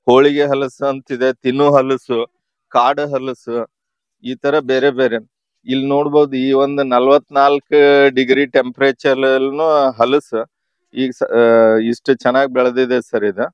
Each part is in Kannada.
ಹೋಳಿಗೆ ಹಲಸು ಅಂತಿದೆ, ತಿನ್ನು ಹಲಸು, ಕಾಡು ಹಲಸು, ಈ ತರ ಬೇರೆ ಬೇರೆ. ಇಲ್ಲಿ ನೋಡ್ಬೋದು ಈ ಒಂದು 44 ಡಿಗ್ರಿ ಟೆಂಪರೇಚರ್ ಹಲಸು ಈಗ ಇಷ್ಟು ಚೆನ್ನಾಗಿ ಬೆಳೆದಿದೆ ಸರ್ ಇದು.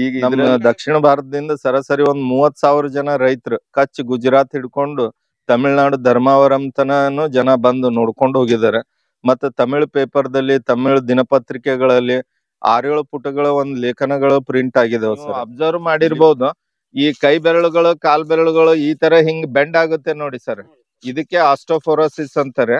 ಈಗ ನಮ್ಮ ದಕ್ಷಿಣ ಭಾರತದಿಂದ ಸರಾಸರಿ ಒಂದ್ 30,000 ಜನ ರೈತರು ಕಚ್ ಗುಜರಾತ್ ಹಿಡ್ಕೊಂಡು ತಮಿಳ್ನಾಡು ಧರ್ಮಾವರಂ ತನನು ಜನ ಬಂದು ನೋಡ್ಕೊಂಡು ಹೋಗಿದ್ದಾರೆ. ಮತ್ತೆ ತಮಿಳ್ ಪೇಪರ್ದಲ್ಲಿ, ತಮಿಳ್ ದಿನಪತ್ರಿಕೆಗಳಲ್ಲಿ 6-7 ಪುಟಗಳ ಒಂದ್ ಲೇಖನಗಳು ಪ್ರಿಂಟ್ ಆಗಿದಾವೆ ಸರ್. ಅಬ್ಸರ್ವ್ ಮಾಡಿರ್ಬೋದು, ಈ ಕೈ ಬೆರಳುಗಳು, ಕಾಲ್ ಬೆರಳುಗಳು ಈ ತರ ಹಿಂಗ್ ಬೆಂಡ್ ಆಗುತ್ತೆ ನೋಡಿ ಸರ್. ಇದಕ್ಕೆ ಆಸ್ಟೋಫೋರೋಸಿಸ್ ಅಂತಾರೆ.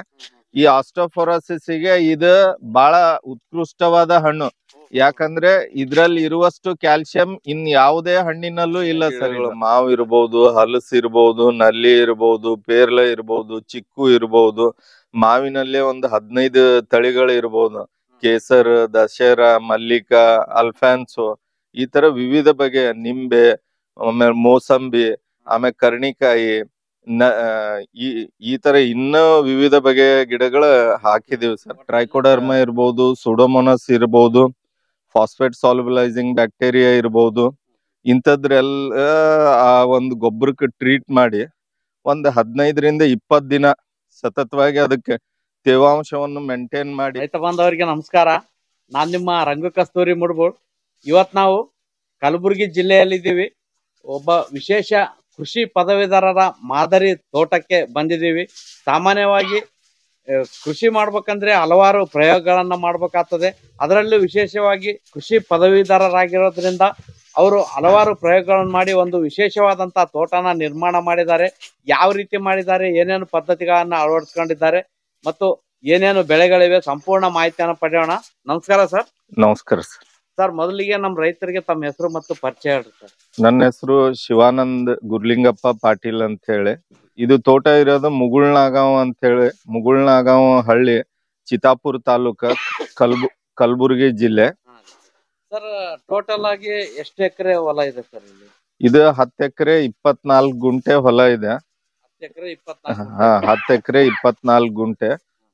ಈ ಆಸ್ಟೋಫೋರೋಸಿಸ್ ಗೆ ಇದು ಬಹಳ ಉತ್ಕೃಷ್ಟವಾದ ಹಣ್ಣು. ಯಾಕಂದ್ರೆ ಇದ್ರಲ್ಲಿ ಇರುವಷ್ಟು ಕ್ಯಾಲ್ಸಿಯಂ ಇನ್ ಯಾವುದೇ ಹಣ್ಣಿನಲ್ಲೂ ಇಲ್ಲ ಸರ್. ಮಾವು ಇರ್ಬೋದು, ಹಲಸು ಇರ್ಬೋದು, ನಲ್ಲಿ ಇರ್ಬೋದು, ಪೇರ್ಲೆ ಇರ್ಬೋದು, ಚಿಕ್ಕು ಇರ್ಬೋದು. ಮಾವಿನಲ್ಲೇ ಒಂದು 15 ತಳಿಗಳು ಇರ್ಬೋದು. ಕೇಸರ್, ದಶೇರ, ಮಲ್ಲಿಕ, ಅಲ್ಫಾನ್ಸೋ, ಈ ತರ ವಿವಿಧ ಬಗೆಯ ನಿಂಬೆ, ಆಮೇಲೆ ಮೋಸಂಬಿ, ಆಮೇಲೆ ಕರ್ಣಿಕಾಯಿ, ಈ ತರ ಇನ್ನೂ ವಿವಿಧ ಬಗೆಯ ಗಿಡಗಳು ಹಾಕಿದೀವಿ ಸರ್. ಟ್ರೈಕೋಡರ್ಮ ಇರ್ಬೋದು, ಸುಡೋಮೋನಸ್ ಇರ್ಬೋದು, ಫಾಸ್ಫೇಟ್ ಸಾಲ್ಯುಬಲೈಸಿಂಗ್ ಬ್ಯಾಕ್ಟೀರಿಯಾ ಇರ್ಬೋದು. ಇಂಥದ್ರೆಲ್ಲ ಆ ಒಂದು ಗೊಬ್ಬರಕ್ಕೆ ಟ್ರೀಟ್ ಮಾಡಿ ಒಂದು 15ರಿಂದ 20 ದಿನ ಸತತವಾಗಿ ಅದಕ್ಕೆ ತೇವಾಂಶವನ್ನು ಮೇಂಟೈನ್ ಮಾಡಿ. ರೈತ ಬಾಂಧವರಿಗೆ ನಮಸ್ಕಾರ. ನಾನ್ ನಿಮ್ಮ ರಂಗ ಕಸ್ತೂರಿ ಮುಡ್ಬೋಳ್. ಇವತ್ ನಾವು ಕಲಬುರಗಿ ಜಿಲ್ಲೆಯಲ್ಲಿದ್ದೀವಿ. ಒಬ್ಬ ವಿಶೇಷ ಕೃಷಿ ಪದವೀಧರರ ಮಾದರಿ ತೋಟಕ್ಕೆ ಬಂದಿದ್ದೀವಿ. ಸಾಮಾನ್ಯವಾಗಿ ಕೃಷಿ ಮಾಡ್ಬೇಕಂದ್ರೆ ಹಲವಾರು ಪ್ರಯೋಗಗಳನ್ನ ಮಾಡ್ಬೇಕಾಗ್ತದೆ. ಅದರಲ್ಲೂ ವಿಶೇಷವಾಗಿ ಕೃಷಿ ಪದವೀಧರರಾಗಿರೋದ್ರಿಂದ ಅವರು ಹಲವಾರು ಪ್ರಯೋಗಗಳನ್ನು ಮಾಡಿ ಒಂದು ವಿಶೇಷವಾದಂತಹ ತೋಟನ ನಿರ್ಮಾಣ ಮಾಡಿದ್ದಾರೆ. ಯಾವ ರೀತಿ ಮಾಡಿದ್ದಾರೆ, ಏನೇನು ಪದ್ಧತಿಗಳನ್ನ ಅಳವಡಿಸ್ಕೊಂಡಿದ್ದಾರೆ ಮತ್ತು ಏನೇನು ಬೆಳೆಗಳಿವೆ, ಸಂಪೂರ್ಣ ಮಾಹಿತಿಯನ್ನು ಪಡೆಯೋಣ. ನಮಸ್ಕಾರ ಸರ್. ನಮಸ್ಕಾರ ಸರ್. ಸರ್, ಮೊದಲಿಗೆ ನಮ್ಮ ರೈತರಿಗೆ ತಮ್ಮ ಹೆಸರು ಮತ್ತು ಪರಿಚಯ ಹೇಳ್ರಿ ಸರ್. ನನ್ನ ಹೆಸರು ಶಿವಾನಂದ್ ಗುರ್ಲಿಂಗಪ್ಪ ಪಾಟೀಲ್ ಅಂತ ಹೇಳಿ. ಇದು ತೋಟ ಇರೋದು ಮುಗುಳ್ನಾಗಾಂವ್ ಅಂತ ಹೇಳಿ, ಮುಗುಳ್ನಾಗಾಂವ್ ಹಳ್ಳಿ, ಚಿತ್ತಾಪುರ ತಾಲೂಕ, ಕಲಬುರಗಿ ಜಿಲ್ಲೆ. ಸರ್, ಟೋಟಲ್ ಆಗಿ ಎಷ್ಟು ಎಕರೆ ಹೊಲ ಇದೆ ಸರ್ ಇಲ್ಲಿ? ಇದು 10 ಎಕರೆ 24 ಗುಂಟೆ ಹೊಲ ಇದೆ. 10 ಎಕರೆ 24? 10 ಎಕರೆ 24 ಗುಂಟೆ.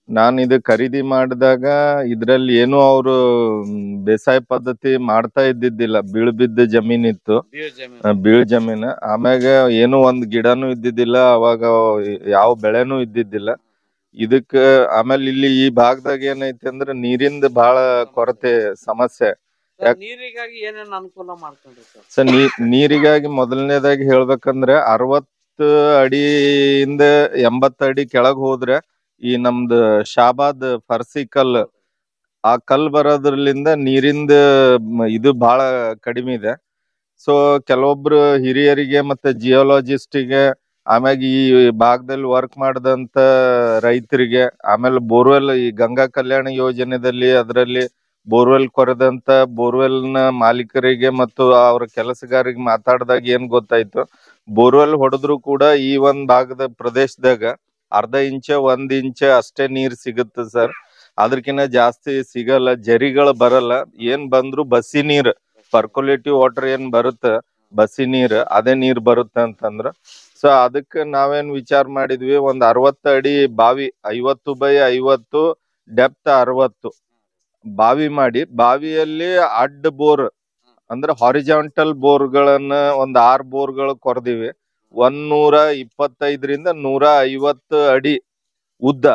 ನಾನು ಇದು ಖರೀದಿ ಮಾಡಿದಾಗ ಇದ್ರಲ್ಲಿ ಏನು ಅವರು ಬೇಸಾಯ ಪದ್ಧತಿ ಮಾಡ್ತಾ ಇದ್ದಿದ್ದಿಲ್ಲ. ಬೀಳ್ ಬಿದ್ದ ಜಮೀನಿತ್ತು, ಬೀಳ್ ಜಮೀನ್. ಆಮ್ಯಾಗ ಏನು ಒಂದ್ ಗಿಡನೂ ಇದ್ದಿದ್ದಿಲ್ಲ, ಅವಾಗ ಯಾವ ಬೆಳೆನೂ ಇದ್ದಿದ್ದಿಲ್ಲ ಇದಕ್ಕ. ಆಮೇಲೆ ಇಲ್ಲಿ ಈ ಭಾಗದಾಗ ಏನೈತಿ ಅಂದ್ರೆ ನೀರಿಂದ ಬಹಳ ಕೊರತೆ ಸಮಸ್ಯೆ. ನೀರಿಗಾಗಿ ಏನೇನು ಅನುಕೂಲ ಮಾಡ್ಕೊಂಡ್ರಿ ಸರ್? ನೀರಿಗಾಗಿ ಮೊದಲನೇದಾಗಿ ಹೇಳ್ಬೇಕಂದ್ರೆ 60 ಅಡಿಯಿಂದ 80 ಅಡಿ ಕೆಳಗ್ ಹೋದ್ರೆ ಈ ನಮ್ದು ಶಾಬಾದ್ ಫರ್ಸಿ ಕಲ್ಲು, ಆ ಕಲ್ಲು ಬರೋದ್ರಲಿಂದ ನೀರಿಂದ ಇದು ಬಹಳ ಕಡಿಮೆ ಇದೆ. ಸೊ ಕೆಲವೊಬ್ರು ಹಿರಿಯರಿಗೆ ಮತ್ತೆ ಜಿಯೋಲಾಜಿಸ್ಟಿಗೆ, ಆಮ್ಯಾಗ ಈ ಭಾಗದಲ್ಲಿ ವರ್ಕ್ ಮಾಡಿದಂತ ರೈತರಿಗೆ, ಆಮೇಲೆ ಬೋರ್ವೆಲ್, ಈ ಗಂಗಾ ಕಲ್ಯಾಣ ಯೋಜನೆದಲ್ಲಿ ಅದರಲ್ಲಿ ಬೋರ್ವೆಲ್ ಕೊರೆದಂತ ಬೋರ್ವೆಲ್ ನ ಮಾಲೀಕರಿಗೆ ಮತ್ತು ಅವ್ರ ಕೆಲಸಗಾರಿಗೆ ಮಾತಾಡಿದಾಗ ಏನ್ ಗೊತ್ತಾಯ್ತು, ಬೋರ್ವೆಲ್ ಹೊಡೆದ್ರು ಕೂಡ ಈ ಒಂದ್ ಭಾಗದ ಪ್ರದೇಶದಾಗ 1/2 ಇಂಚ 1 ಇಂಚ ಅಷ್ಟೇ ನೀರ್ ಸಿಗುತ್ತೆ ಸರ್. ಅದಕ್ಕಿಂತ ಜಾಸ್ತಿ ಸಿಗಲ್ಲ, ಜರಿಗಳು ಬರಲ್ಲ. ಏನ್ ಬಂದ್ರು ಬಸಿ ನೀರ್, ಪರ್ಕೊಲೇಟಿವ್ ವಾಟರ್ ಏನ್ ಬರುತ್ತ, ಬಸಿ ನೀರ್, ಅದೇ ನೀರ್ ಬರುತ್ತೆ ಅಂತಂದ್ರ. ಸೊ ಅದಕ್ಕೆ ನಾವೇನ್ ವಿಚಾರ ಮಾಡಿದ್ವಿ, ಒಂದ್ 60 ಅಡಿ ಬಾವಿ, 50x50, ಡೆಪ್ತ್ 60 ಬಾವಿ ಮಾಡಿ, ಬಾವಿಯಲ್ಲಿ ಅಡ್ಡ ಬೋರ್ ಅಂದ್ರೆ ಹಾರಿಜಾಂಟಲ್ ಬೋರ್ಗಳನ್ನ ಒಂದ್ 6 ಬೋರ್ಗಳು ಕೊರ್ದಿವಿ. 125ರಿಂದ 150 ಅಡಿ ಉದ್ದ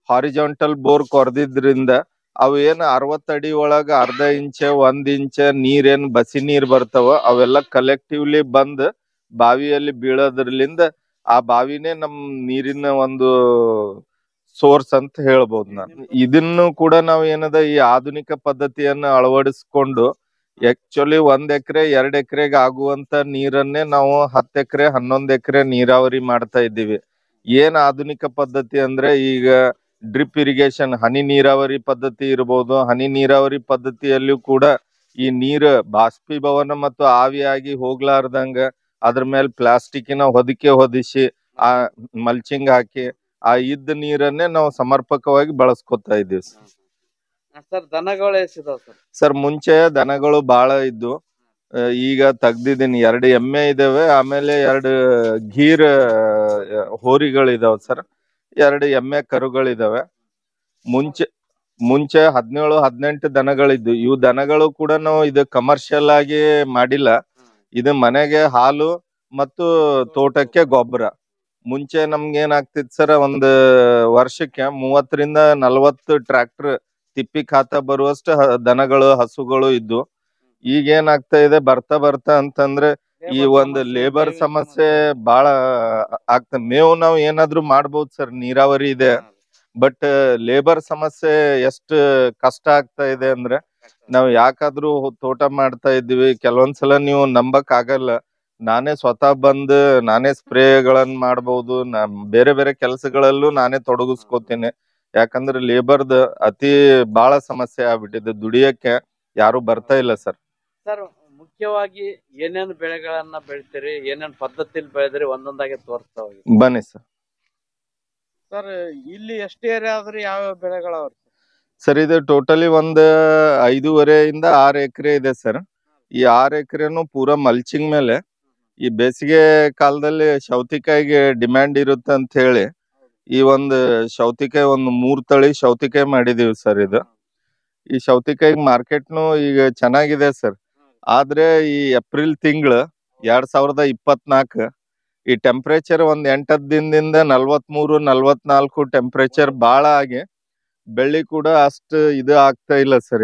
ಹಾರಿಜಾಂಟಲ್ ಬೋರ್ ಕೊರ್ದಿದ್ರಿಂದ ಅವು ಏನ್ 60 ಅಡಿ ಒಳಗ 1/2 ಇಂಚ 1 ಇಂಚ ನೀರೇನ್ ಬಸಿ ನೀರ್ ಬರ್ತಾವ, ಅವೆಲ್ಲ ಕಲೆಕ್ಟಿವ್ಲಿ ಬಂದ್ ಬಾವಿಯಲ್ಲಿ ಬೀಳೋದ್ರಲಿಂದ ಆ ಬಾವಿನೇ ನಮ್ ನೀರಿನ ಒಂದು ಸೋರ್ಸ್ ಅಂತ ಹೇಳ್ಬೋದು. ನಾನು ಇದನ್ನು ಕೂಡ ನಾವ್ ಏನದ ಈ ಆಧುನಿಕ ಪದ್ಧತಿಯನ್ನ ಅಳವಡಿಸ್ಕೊಂಡು ಆಕ್ಚುಲಿ 1 ಎಕರೆ 2 ಎಕರೆಗೆ ಆಗುವಂತ ನೀರನ್ನೇ ನಾವು 10 ಎಕರೆ 11 ಎಕರೆ ನೀರಾವರಿ ಮಾಡ್ತಾ ಇದ್ದೀವಿ. ಏನ್ ಆಧುನಿಕ ಪದ್ಧತಿ ಅಂದ್ರೆ ಈಗ ಡ್ರಿಪ್ ಇರಿಗೇಷನ್, ಹನಿ ನೀರಾವರಿ ಪದ್ಧತಿ ಇರ್ಬೋದು. ಹನಿ ನೀರಾವರಿ ಪದ್ಧತಿಯಲ್ಲೂ ಕೂಡ ಈ ನೀರು ಬಾಷ್ಪೀಭವನ ಮತ್ತು ಆವಿಯಾಗಿ ಹೋಗ್ಲಾರ್ದಂಗ ಅದ್ರ ಮೇಲೆ ಪ್ಲಾಸ್ಟಿಕ್ಕಿನ ಹೊದಿಕೆ ಹೊದಿಸಿ, ಆ ಮಲ್ಚಿಂಗ್ ಹಾಕಿ, ಆ ಇದ್ದ ನೀರನ್ನೇ ನಾವು ಸಮರ್ಪಕವಾಗಿ ಬಳಸ್ಕೊತಾ ಇದ್ದೀವಿ ಸರ್. ದನಗಳು ಎಷ್ಟಿದಾವ ಸರ್? ಸರ್, ಮುಂಚೆ ದನಗಳು ಬಹಳ ಇದ್ದು, ಈಗ ತೆಗ್ದಿದ್ದೀನಿ. 2 ಎಮ್ಮೆ ಇದಾವೆ, ಆಮೇಲೆ 2 ಗೀರ್ ಹೋರಿಗಳಿದಾವೆ ಸರ್. 2 ಎಮ್ಮೆ ಕರುಗಳಿದಾವೆ. ಮುಂಚೆ 17-18 ದನಗಳಿದ್ದು. ಇವು ದನಗಳು ಕೂಡ ನಾವು ಇದು ಕಮರ್ಷಿಯಲ್ ಆಗಿ ಮಾಡಿಲ್ಲ, ಇದು ಮನೆಗೆ ಹಾಲು ಮತ್ತು ತೋಟಕ್ಕೆ ಗೊಬ್ಬರ. ಮುಂಚೆ ನಮ್ಗೆ ಏನಾಗ್ತಿತ್ತು ಸರ್, ಒಂದು ವರ್ಷಕ್ಕೆ 30 ರಿಂದ 40 ಟ್ರ್ಯಾಕ್ಟರ್ ತಿಪ್ಪಿ ಖಾತ ಬರುವಷ್ಟು ದನಗಳು ಹಸುಗಳು ಇದ್ದು. ಈಗ ಏನಾಗ್ತಾ ಇದೆ ಬರ್ತಾ ಬರ್ತಾ ಅಂತಂದ್ರೆ ಈ ಒಂದು ಲೇಬರ್ ಸಮಸ್ಯೆ ಬಹಳ ಆಗ್ತದೆ. ಮೇವು ನಾವು ಏನಾದ್ರೂ ಮಾಡ್ಬೋದು ಸರ್, ನೀರಾವರಿ ಇದೆ, ಬಟ್ ಲೇಬರ್ ಸಮಸ್ಯೆ ಎಷ್ಟು ಕಷ್ಟ ಆಗ್ತಾ ಇದೆ ಅಂದ್ರೆ ನಾವ್ ಯಾಕಾದ್ರೂ ತೋಟ ಮಾಡ್ತಾ ಇದ್ವಿ. ಕೆಲವೊಂದ್ಸಲ ನೀವು ನಂಬಕ್ ಆಗಲ್ಲ, ನಾನೇ ಸ್ವತಃ ಬಂದು ನಾನೇ ಸ್ಪ್ರೇಗಳನ್ನ ಮಾಡ್ಬೋದು, ಬೇರೆ ಬೇರೆ ಕೆಲಸಗಳಲ್ಲೂ ನಾನೇ ತೊಡಗಿಸ್ಕೋತೀನಿ. ಯಾಕಂದ್ರೆ ಲೇಬರ್ದ ಅತಿ ಬಹಳ ಸಮಸ್ಯೆ ಆಗ್ಬಿಟ್ಟಿದೆ, ದುಡಿಯಕ್ಕೆ ಯಾರು ಬರ್ತಾ ಇಲ್ಲ ಸರ್. ಸರ್, ಮುಖ್ಯವಾಗಿ ಏನೇನು ಬೆಳೆಗಳನ್ನ ಬೆಳಿತೀರಿ, ಏನೇನು ಪದ್ಧತಿಲಿ ಬೆಳೆದ್ರಿ ಒಂದೊಂದಾಗಿ ತೋರಿಸ್ತಾ ಹೋಗಿ. ಬನ್ನಿ ಸರ್. ಸರ್, ಇಲ್ಲಿ ಎಷ್ಟು ಏರಿಯಾ ಆದ್ರಿ, ಯಾವ ಬೆಳೆಗಳವ್ರಿ? ಸರ್, ಇದು ಟೋಟಲಿ ಒಂದು 5.5 ರಿಂದ 6 ಎಕರೆ ಇದೆ ಸರ್. ಈ 6 ಎಕರೆನು ಪೂರಾ ಮಲ್ಚಿಂಗ್ ಮೇಲೆ, ಈ ಬೇಸಿಗೆ ಕಾಲದಲ್ಲಿ ಸೌತಿಕಾಯಿಗೆ ಡಿಮ್ಯಾಂಡ್ ಇರುತ್ತೆ ಅಂತ ಹೇಳಿ ಈ ಒಂದು ಸೌತಿಕಾಯಿ ಒಂದು 3 ತಳಿ ಸೌತಿಕಾಯಿ ಮಾಡಿದೀವಿ ಸರ್. ಈ ಸೌತಿಕಾಯಿ ಮಾರ್ಕೆಟ್ನು ಈಗ ಚೆನ್ನಾಗಿದೆ ಸರ್. ಆದ್ರೆ ಈ ಏಪ್ರಿಲ್ ತಿಂಗಳು 2024 ಈ ಟೆಂಪರೇಚರ್ ಒಂದ್ 8-10 ದಿನದಿಂದ 43-44 ಟೆಂಪರೇಚರ್ ಬಾಳ ಆಗಿ ಬೆಳ್ಳಿ ಕೂಡ ಅಷ್ಟು ಇದು ಆಗ್ತಾ ಇಲ್ಲ ಸರ್.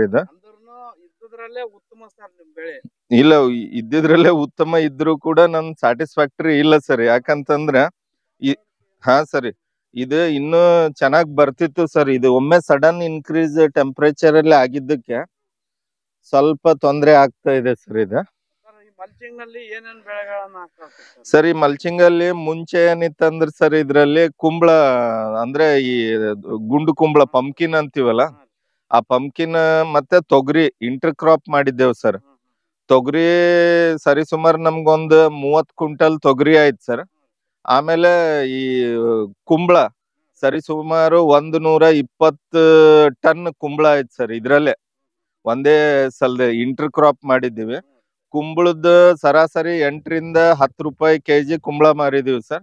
ಉತ್ತಮ ಸರ್ ನಿಮ್ ಬೆಳೆ. ಇಲ್ಲ, ಇದ್ದಿದ್ರಲ್ಲೇ ಉತ್ತಮ ಇದ್ರೂ ಕೂಡ ನಮ್ ಸ್ಯಾಟಿಸ್ಫ್ಯಾಕ್ಟರಿ ಇಲ್ಲ ಸರ್. ಯಾಕಂತಂದ್ರ ಹಾ ಸರಿ, ಇದು ಇನ್ನೂ ಚೆನ್ನಾಗ್ ಬರ್ತಿತ್ತು ಸರ್. ಇದು ಒಮ್ಮೆ ಸಡನ್ ಇನ್ಕ್ರೀಸ್ ಟೆಂಪರೇಚರ್ ಅಲ್ಲಿ ಆಗಿದ್ದಕ್ಕೆ ಸ್ವಲ್ಪ ತೊಂದರೆ ಆಗ್ತಾ ಇದೆ ಸರ್. ಮಲ್ಚಿಂಗ್ ನಲ್ಲಿ ಏನೇನ್ ಬೆಳೆಗಳನ್ನ ಹಾಕ್ತಾರೆ ಸರ್? ಈ ಮಲ್ಚಿಂಗ್ ಅಲ್ಲಿ ಮುಂಚೆ ಏನಿತ್ತಂದ್ರ ಸರ್, ಇದ್ರಲ್ಲಿ ಕುಂಬಳ ಅಂದ್ರೆ ಈ ಗುಂಡು ಕುಂಬಳ ಪಂಪ್ಕಿನ್ ಅಂತೀವಲ್ಲ, ಆ ಪಂಪ್ಕಿನ್ ಮತ್ತೆ ತೊಗರಿ ಇಂಟರ್ ಕ್ರಾಪ್ ಮಾಡಿದ್ದೇವ್ ಸರ್. ತೊಗರಿ ಸರಿಸುಮಾರು ನಮ್ಗೊಂದು 30 ಕ್ವಿಂಟಲ್ ತೊಗರಿ ಆಯ್ತು ಸರ್. ಆಮೇಲೆ ಈ ಕುಂಬಳ ಸರಿಸುಮಾರು 120 ಟನ್ ಕುಂಬಳ ಆಯ್ತು ಸರ್. ಇದ್ರಲ್ಲೇ ಒಂದೇ ಸಲ ಇಂಟರ್ ಕ್ರಾಪ್ ಮಾಡಿದ್ದೀವಿ. ಕುಂಬಳದ ಸರಾಸರಿ 8 ರಿಂದ 10 ರೂಪಾಯಿ ಕೆಜಿ ಕುಂಬಳ ಮಾರಿದೀವಿ ಸರ್.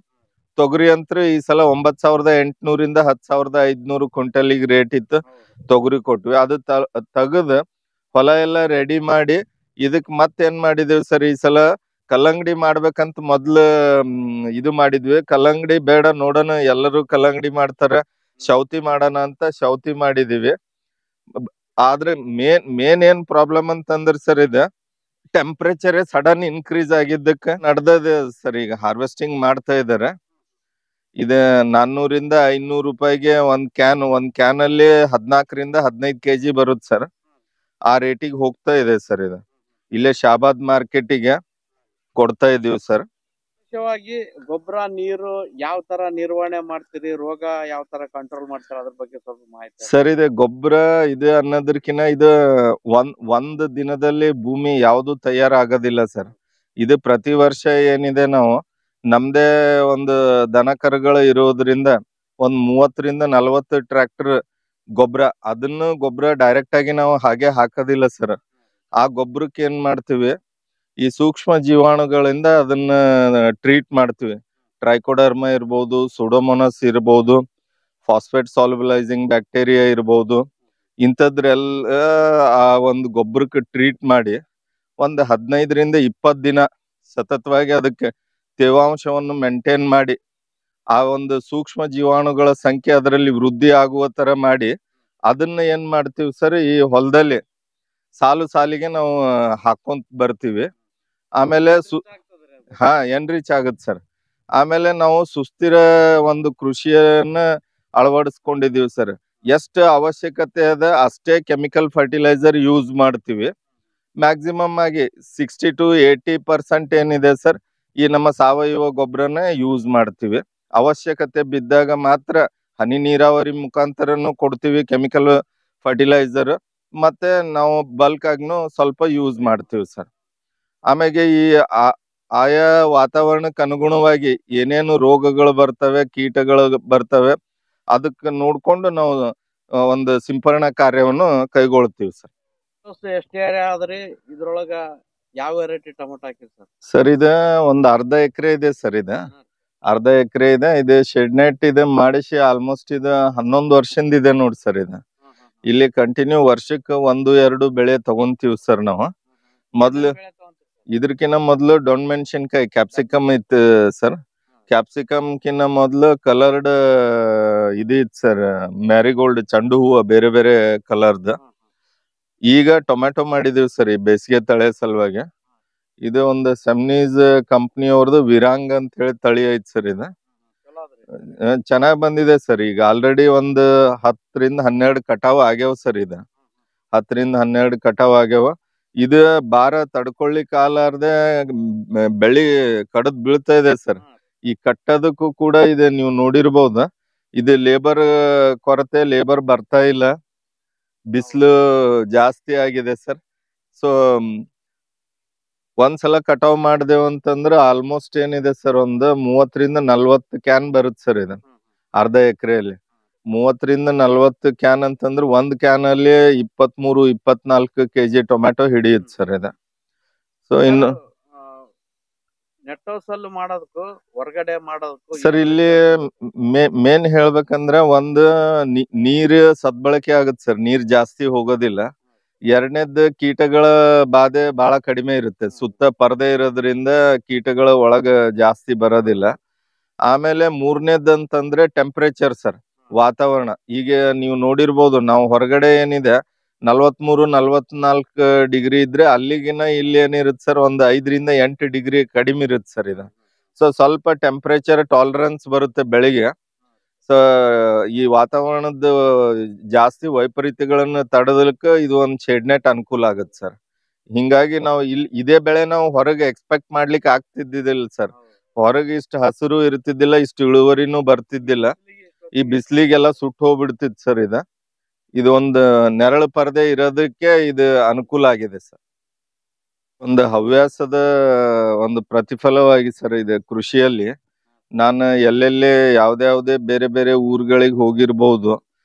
ತೊಗರಿ ಅಂತೂ ಈ ಸಲ 9,800 ರಿಂದ 10,500 ಕ್ವಿಂಟಲ್ಗೆ ರೇಟ್ ಇತ್ತು. ತೊಗರಿ ಕೊಟ್ವಿ. ಅದು ತೆಗೆದು ಹೊಲ ಎಲ್ಲ ರೆಡಿ ಮಾಡಿ ಇದಕ್ ಮತ್ತೇನ್ ಮಾಡಿದೀವಿ ಸರ್, ಈ ಸಲ ಕಲ್ಲಂಗಡಿ ಮಾಡ್ಬೇಕಂತ ಮೊದ್ಲು ಇದು ಮಾಡಿದ್ವಿ. ಕಲ್ಲಂಗಡಿ ಬೇಡ ನೋಡೋಣ, ಎಲ್ಲರೂ ಕಲ್ಲಂಗಡಿ ಮಾಡ್ತಾರೆ, ಶೌತಿ ಮಾಡೋಣ ಅಂತ ಶೌತಿ ಮಾಡಿದೀವಿ. ಆದ್ರೆ ಮೇನ್ ಏನ್ ಪ್ರಾಬ್ಲಮ್ ಅಂತಂದ್ರೆ ಸರ್, ಟೆಂಪರೇಚರ್ ಸಡನ್ ಇನ್ಕ್ರೀಸ್ ಆಗಿದ್ದಕ್ಕೆ ನಡೆದ ಸರ್. ಈಗ ಹಾರ್ವೆಸ್ಟಿಂಗ್ ಮಾಡ್ತಾ ಇದಾರೆ. ಇದು 400 ರಿಂದ 500 ರೂಪಾಯಿಗೆ ಒಂದ್ ಕ್ಯಾನ್ ಅಲ್ಲಿ 14 ರಿಂದ 15 ಕೆಜಿ ಬರುತ್ತೆ ಸರ್. ಆ ರೇಟಿಗೆ ಹೋಗ್ತಾ ಇದೆ ಸರ್. ಇಲ್ಲೇ ಶಾಬಾದ್ ಮಾರ್ಕೆಟಿಗೆ ಕೊಡ್ತಾ ಇದೀವಿ ಸರ್. ಮುಖ್ಯವಾಗಿ ಗೊಬ್ಬರ, ನೀರು ಯಾವ ತರ ನಿರ್ವಹಣೆ ಮಾಡ್ತೀರಿ, ರೋಗ ಯಾವ ತರ ಕಂಟ್ರೋಲ್ ಮಾಡ್ತೀರಾ, ಅದ್ರ ಬಗ್ಗೆ ಸ್ವಲ್ಪ ಮಾಹಿತಿ ಸರ್. ಗೊಬ್ಬರ ಇದು ಅನ್ನೋದಕ್ಕಿಂತ ಒಂದ್ ದಿನದಲ್ಲಿ ಭೂಮಿ ಯಾವ್ದು ತಯಾರಾಗೋದಿಲ್ಲ ಸರ್. ಇದು ಪ್ರತಿ ವರ್ಷ ಏನಿದೆ, ನಾವು ನಮ್ದೇ ಒಂದು ದನ ಕರುಗಳು ಇರೋದ್ರಿಂದ ಒಂದ್ 30 ರಿಂದ 40 ಟ್ರ್ಯಾಕ್ಟರ್ ಗೊಬ್ಬರ, ಅದನ್ನು ಗೊಬ್ಬರ ಡೈರೆಕ್ಟ್ ಆಗಿ ನಾವು ಹಾಗೆ ಹಾಕೋದಿಲ್ಲ ಸರ್. ಆ ಗೊಬ್ಬರಕ್ಕೆ ಏನ್ ಮಾಡ್ತೀವಿ, ಈ ಸೂಕ್ಷ್ಮ ಜೀವಾಣುಗಳಿಂದ ಅದನ್ನ ಟ್ರೀಟ್ ಮಾಡ್ತೀವಿ. ಟ್ರೈಕೋಡರ್ಮ ಇರ್ಬೋದು, ಸುಡೋಮೋನಸ್ ಇರ್ಬೋದು, ಫಾಸ್ಫೇಟ್ ಸಾಲ್ಯುಬಲೈಸಿಂಗ್ ಬ್ಯಾಕ್ಟೀರಿಯಾ ಇರ್ಬೋದು, ಇಂಥದ್ರೆಲ್ಲ ಆ ಒಂದು ಗೊಬ್ಬರಕ್ಕೆ ಟ್ರೀಟ್ ಮಾಡಿ ಒಂದು 15 ರಿಂದ 20 ದಿನ ಸತತವಾಗಿ ಅದಕ್ಕೆ ತೇವಾಂಶವನ್ನು ಮೇಂಟೈನ್ ಮಾಡಿ ಆ ಒಂದು ಸೂಕ್ಷ್ಮ ಜೀವಾಣುಗಳ ಸಂಖ್ಯೆ ಅದರಲ್ಲಿ ವೃದ್ಧಿ ಆಗುವ ತರ ಮಾಡಿ ಅದನ್ನ ಏನ್ ಮಾಡ್ತೀವಿ ಸರ್, ಈ ಹೊಲದಲ್ಲಿ ಸಾಲಿಗೆ ನಾವು ಹಾಕೊಂತ ಬರ್ತೀವಿ. ಆಮೇಲೆ ಎನ್ರಿಚ್ ಆಗುತ್ತೆ ಸರ್. ಆಮೇಲೆ ನಾವು ಸುಸ್ಥಿರ ಒಂದು ಕೃಷಿಯನ್ನ ಅಳವಡಿಸ್ಕೊಂಡಿದೀವಿ ಸರ್. ಎಷ್ಟು ಅವಶ್ಯಕತೆ ಅದ ಅಷ್ಟೇ ಕೆಮಿಕಲ್ ಫರ್ಟಿಲೈಸರ್ ಯೂಸ್ ಮಾಡ್ತೀವಿ. ಮ್ಯಾಕ್ಸಿಮಮ್ ಆಗಿ 60 to 80% ಏನಿದೆ ಸರ್, ಈ ನಮ್ಮ ಸಾವಯವ ಗೊಬ್ಬರನ ಯೂಸ್ ಮಾಡ್ತೀವಿ. ಅವಶ್ಯಕತೆ ಬಿದ್ದಾಗ ಮಾತ್ರ ಹನಿ ನೀರಾವರಿ ಮುಖಾಂತರನು ಕೊಡ್ತೀವಿ ಕೆಮಿಕಲ್ ಫರ್ಟಿಲೈಸರ್, ಮತ್ತೆ ನಾವು ಬಲ್ಕ್ ಆಗಿನೂ ಸ್ವಲ್ಪ ಯೂಸ್ ಮಾಡ್ತೀವಿ ಸರ್. ಆಮೇಲೆ ಈ ಆಯಾ ವಾತಾವರಣಕ್ಕೆ ಅನುಗುಣವಾಗಿ ಏನೇನು ರೋಗಗಳು ಬರ್ತವೆ, ಕೀಟಗಳು ಬರ್ತವೆ, ಅದಕ್ಕೆ ನೋಡ್ಕೊಂಡು ನಾವು ಒಂದು ಸಿಂಪರಣಾ ಕಾರ್ಯವನ್ನು ಕೈಗೊಳ್ತೀವಿ ಸರ್. ಎಷ್ಟು ಏರಿಯಾ ಆದ್ರಿ, ಇದ್ರೊಳಗ ಯಾವ ವೆರೈಟಿ ಟೊಮೊಟೊ ಹಾಕಿರಿ ಸರ್? ಸರ್, ಒಂದು ಅರ್ಧ ಎಕರೆ ಇದೆ ಸರ್. ಅರ್ಧ ಎಕರೆ ಇದೆ. ಶೆಡ್ ನೆಟ್ ಮಾಡಿಸಿ ಆಲ್ಮೋಸ್ಟ್ 11 ವರ್ಷದಿಂದ ಇದೆ ನೋಡಿ ಸರ್. ಇಲ್ಲಿ ಕಂಟಿನ್ಯೂ ವರ್ಷಕ್ಕೆ 1-2 ಬೆಳೆ ತಗೊಂತೀವಿ ಸರ್ ನಾವು. ಮೊದ್ಲು ಇದ್ರಕಿನ್ನ ಮೊದ್ಲು ಡೊಣ್ ಮೆಣಸಿನ್ಕಾಯಿ ಕ್ಯಾಪ್ಸಿಕಮ್ ಇತ್ತು ಸರ್. ಕ್ಯಾಪ್ಸಿಕಮ್ ಕಿನ್ನ ಮೊದ್ಲು ಕಲರ್ಡ್ ಇದು ಇತ್ತು ಸರ್, ಮ್ಯಾರಿಗೋಲ್ಡ್ ಚೆಂಡು ಹೂವ ಬೇರೆ ಬೇರೆ ಕಲರ್ದ. ಈಗ ಟೊಮ್ಯಾಟೊ ಮಾಡಿದೀವಿ ಸರ್ ಈ ಬೇಸಿಗೆ ತಳೆ ಸಲುವಾಗಿ. ಇದು ಒಂದು ಸೆಮ್ನೀಸ್ ಕಂಪ್ನಿ ಅವ್ರದ್ದು ವಿರಾಂಗ್ ಅಂತ ಹೇಳಿ ತಳಿ ಐತಿ ಸರ್. ಇದು ಚೆನ್ನಾಗ್ ಬಂದಿದೆ ಸರ್. ಈಗ ಆಲ್ರೆಡಿ ಒಂದು 10-12 ಕಟಾವ್ ಆಗ್ಯಾವ ಸರ್. ಇದು 10-12 ಕಟಾವ್ ಆಗ್ಯಾವ. ಇದು ಭಾರ ತಡ್ಕೊಳ್ಳಿಕ್ ಆಲಾರ್ದೆ ಬೆಳಿ ಕಡದ್ ಬೀಳ್ತಾ ಇದೆ ಸರ್. ಈ ಕಟ್ಟೋದಕ್ಕೂ ಕೂಡ ಇದೆ, ನೀವು ನೋಡಿರ್ಬೋದು. ಇದು ಲೇಬರ್ ಕೊರತೆ, ಲೇಬರ್ ಬರ್ತಾ ಇಲ್ಲ, ಬಿಸಿಲು ಜಾಸ್ತಿ ಆಗಿದೆ ಸರ್. ಸೊ ಒಂದ್ಸಲ ಕಟಾವ್ ಮಾಡ್ದೇವ್ ಅಂತಂದ್ರ ಆಲ್ಮೋಸ್ಟ್ ಏನಿದೆ ಸರ್, ಒಂದು 30-40 ಕ್ಯಾನ್ ಬರುತ್ತೆ ಸರ್. ಇದು ಅರ್ಧ ಎಕರೆಯಲ್ಲಿ 30-40 ಕ್ಯಾನ್ ಅಂತಂದ್ರೆ ಒಂದ್ ಕ್ಯಾನ್ ಅಲ್ಲಿ 23-24 ಕೆಜಿ ಟೊಮ್ಯಾಟೊ ಹಿಡಿಯುತ್ತೆ ಸರ್ ಇದು. ಸೊ ಇನ್ನು ನೆಟ್ಟೋಸಲ್ ಮಾಡೋದಕ್ಕೂ ಹೊರಗಡೆ ಮಾಡೋದಕ್ಕೂ ಸರ್ ಇಲ್ಲಿ ಮೇನ್ ಹೇಳ್ಬೇಕಂದ್ರ ಒಂದು ನೀರ್ ಸದ್ಬಳಕೆ ಆಗುತ್ತೆ ಸರ್, ನೀರ್ ಜಾಸ್ತಿ ಹೋಗೋದಿಲ್ಲ. ಎರಡನೇದ್ ಕೀಟಗಳ ಬಾಧೆ ಬಹಳ ಕಡಿಮೆ ಇರುತ್ತೆ, ಸುತ್ತ ಪರದೆ ಇರೋದ್ರಿಂದ ಕೀಟಗಳ ಒಳಗ ಜಾಸ್ತಿ ಬರೋದಿಲ್ಲ. ಆಮೇಲೆ ಮೂರನೇದ್ ಅಂತಂದ್ರೆ ಟೆಂಪರೇಚರ್ ಸರ್, ವಾತಾವರಣ. ಈಗ ನೀವು ನೋಡಿರ್ಬೋದು, ನಾವು ಹೊರಗಡೆ ಏನಿದೆ 43-44 ಡಿಗ್ರಿ ಇದ್ರೆ ಅಲ್ಲಿಗಿನ ಇಲ್ಲಿ ಏನಿರುತ್ತೆ ಸರ್, ಒಂದು 5-8 ಡಿಗ್ರಿ ಕಡಿಮೆ ಇರುತ್ತೆ ಸರ್ ಇದು. ಸೊ ಸ್ವಲ್ಪ ಟೆಂಪರೇಚರ್ ಟಾಲರೆನ್ಸ್ ಬರುತ್ತೆ ಬೆಳಿಗ್ಗೆ. ಸೊ ಈ ವಾತಾವರಣದ ಜಾಸ್ತಿ ವೈಪರೀತ್ಯಗಳನ್ನ ತಡೆದಲಿಕ್ಕೆ ಇದು ಒಂದು ಶೆಡ್ ನೆಟ್ ಅನುಕೂಲ ಆಗುತ್ತೆ ಸರ್. ಹಿಂಗಾಗಿ ನಾವು ಇಲ್ಲಿ ಇದೇ ಬೆಳೆ ನಾವು ಹೊರಗೆ ಎಕ್ಸ್ಪೆಕ್ಟ್ ಮಾಡ್ಲಿಕ್ಕೆ ಆಗ್ತಿದ್ದಿಲ್ಲ ಸರ್. ಹೊರಗೆ ಇಷ್ಟು ಹಸಿರು ಇರ್ತಿದ್ದಿಲ್ಲ, ಇಷ್ಟು ಇಳುವರಿನೂ ಬರ್ತಿದ್ದಿಲ್ಲ. ಈ ಬಿಸಿಲಿಗೆಲ್ಲ ಸುಟ್ಟು ಹೋಗ್ಬಿಡ್ತಿತ್ತು ಸರ್. ಇದು ಒಂದು ನೆರಳು ಪರದೆ ಇರೋದಕ್ಕೆ ಇದು ಅನುಕೂಲ ಆಗಿದೆ ಸರ್. ಒಂದು ಹವ್ಯಾಸದ ಒಂದು ಪ್ರತಿಫಲವಾಗಿ ಸರ್ ಇದು ಕೃಷಿಯಲ್ಲಿ ನಾನು ಎಲ್ಲೆಲ್ಲೇ ಯಾವ್ದೇ ಬೇರೆ ಬೇರೆ ಊರುಗಳಿಗೆ ಹೋಗಿರ್ಬಹುದು,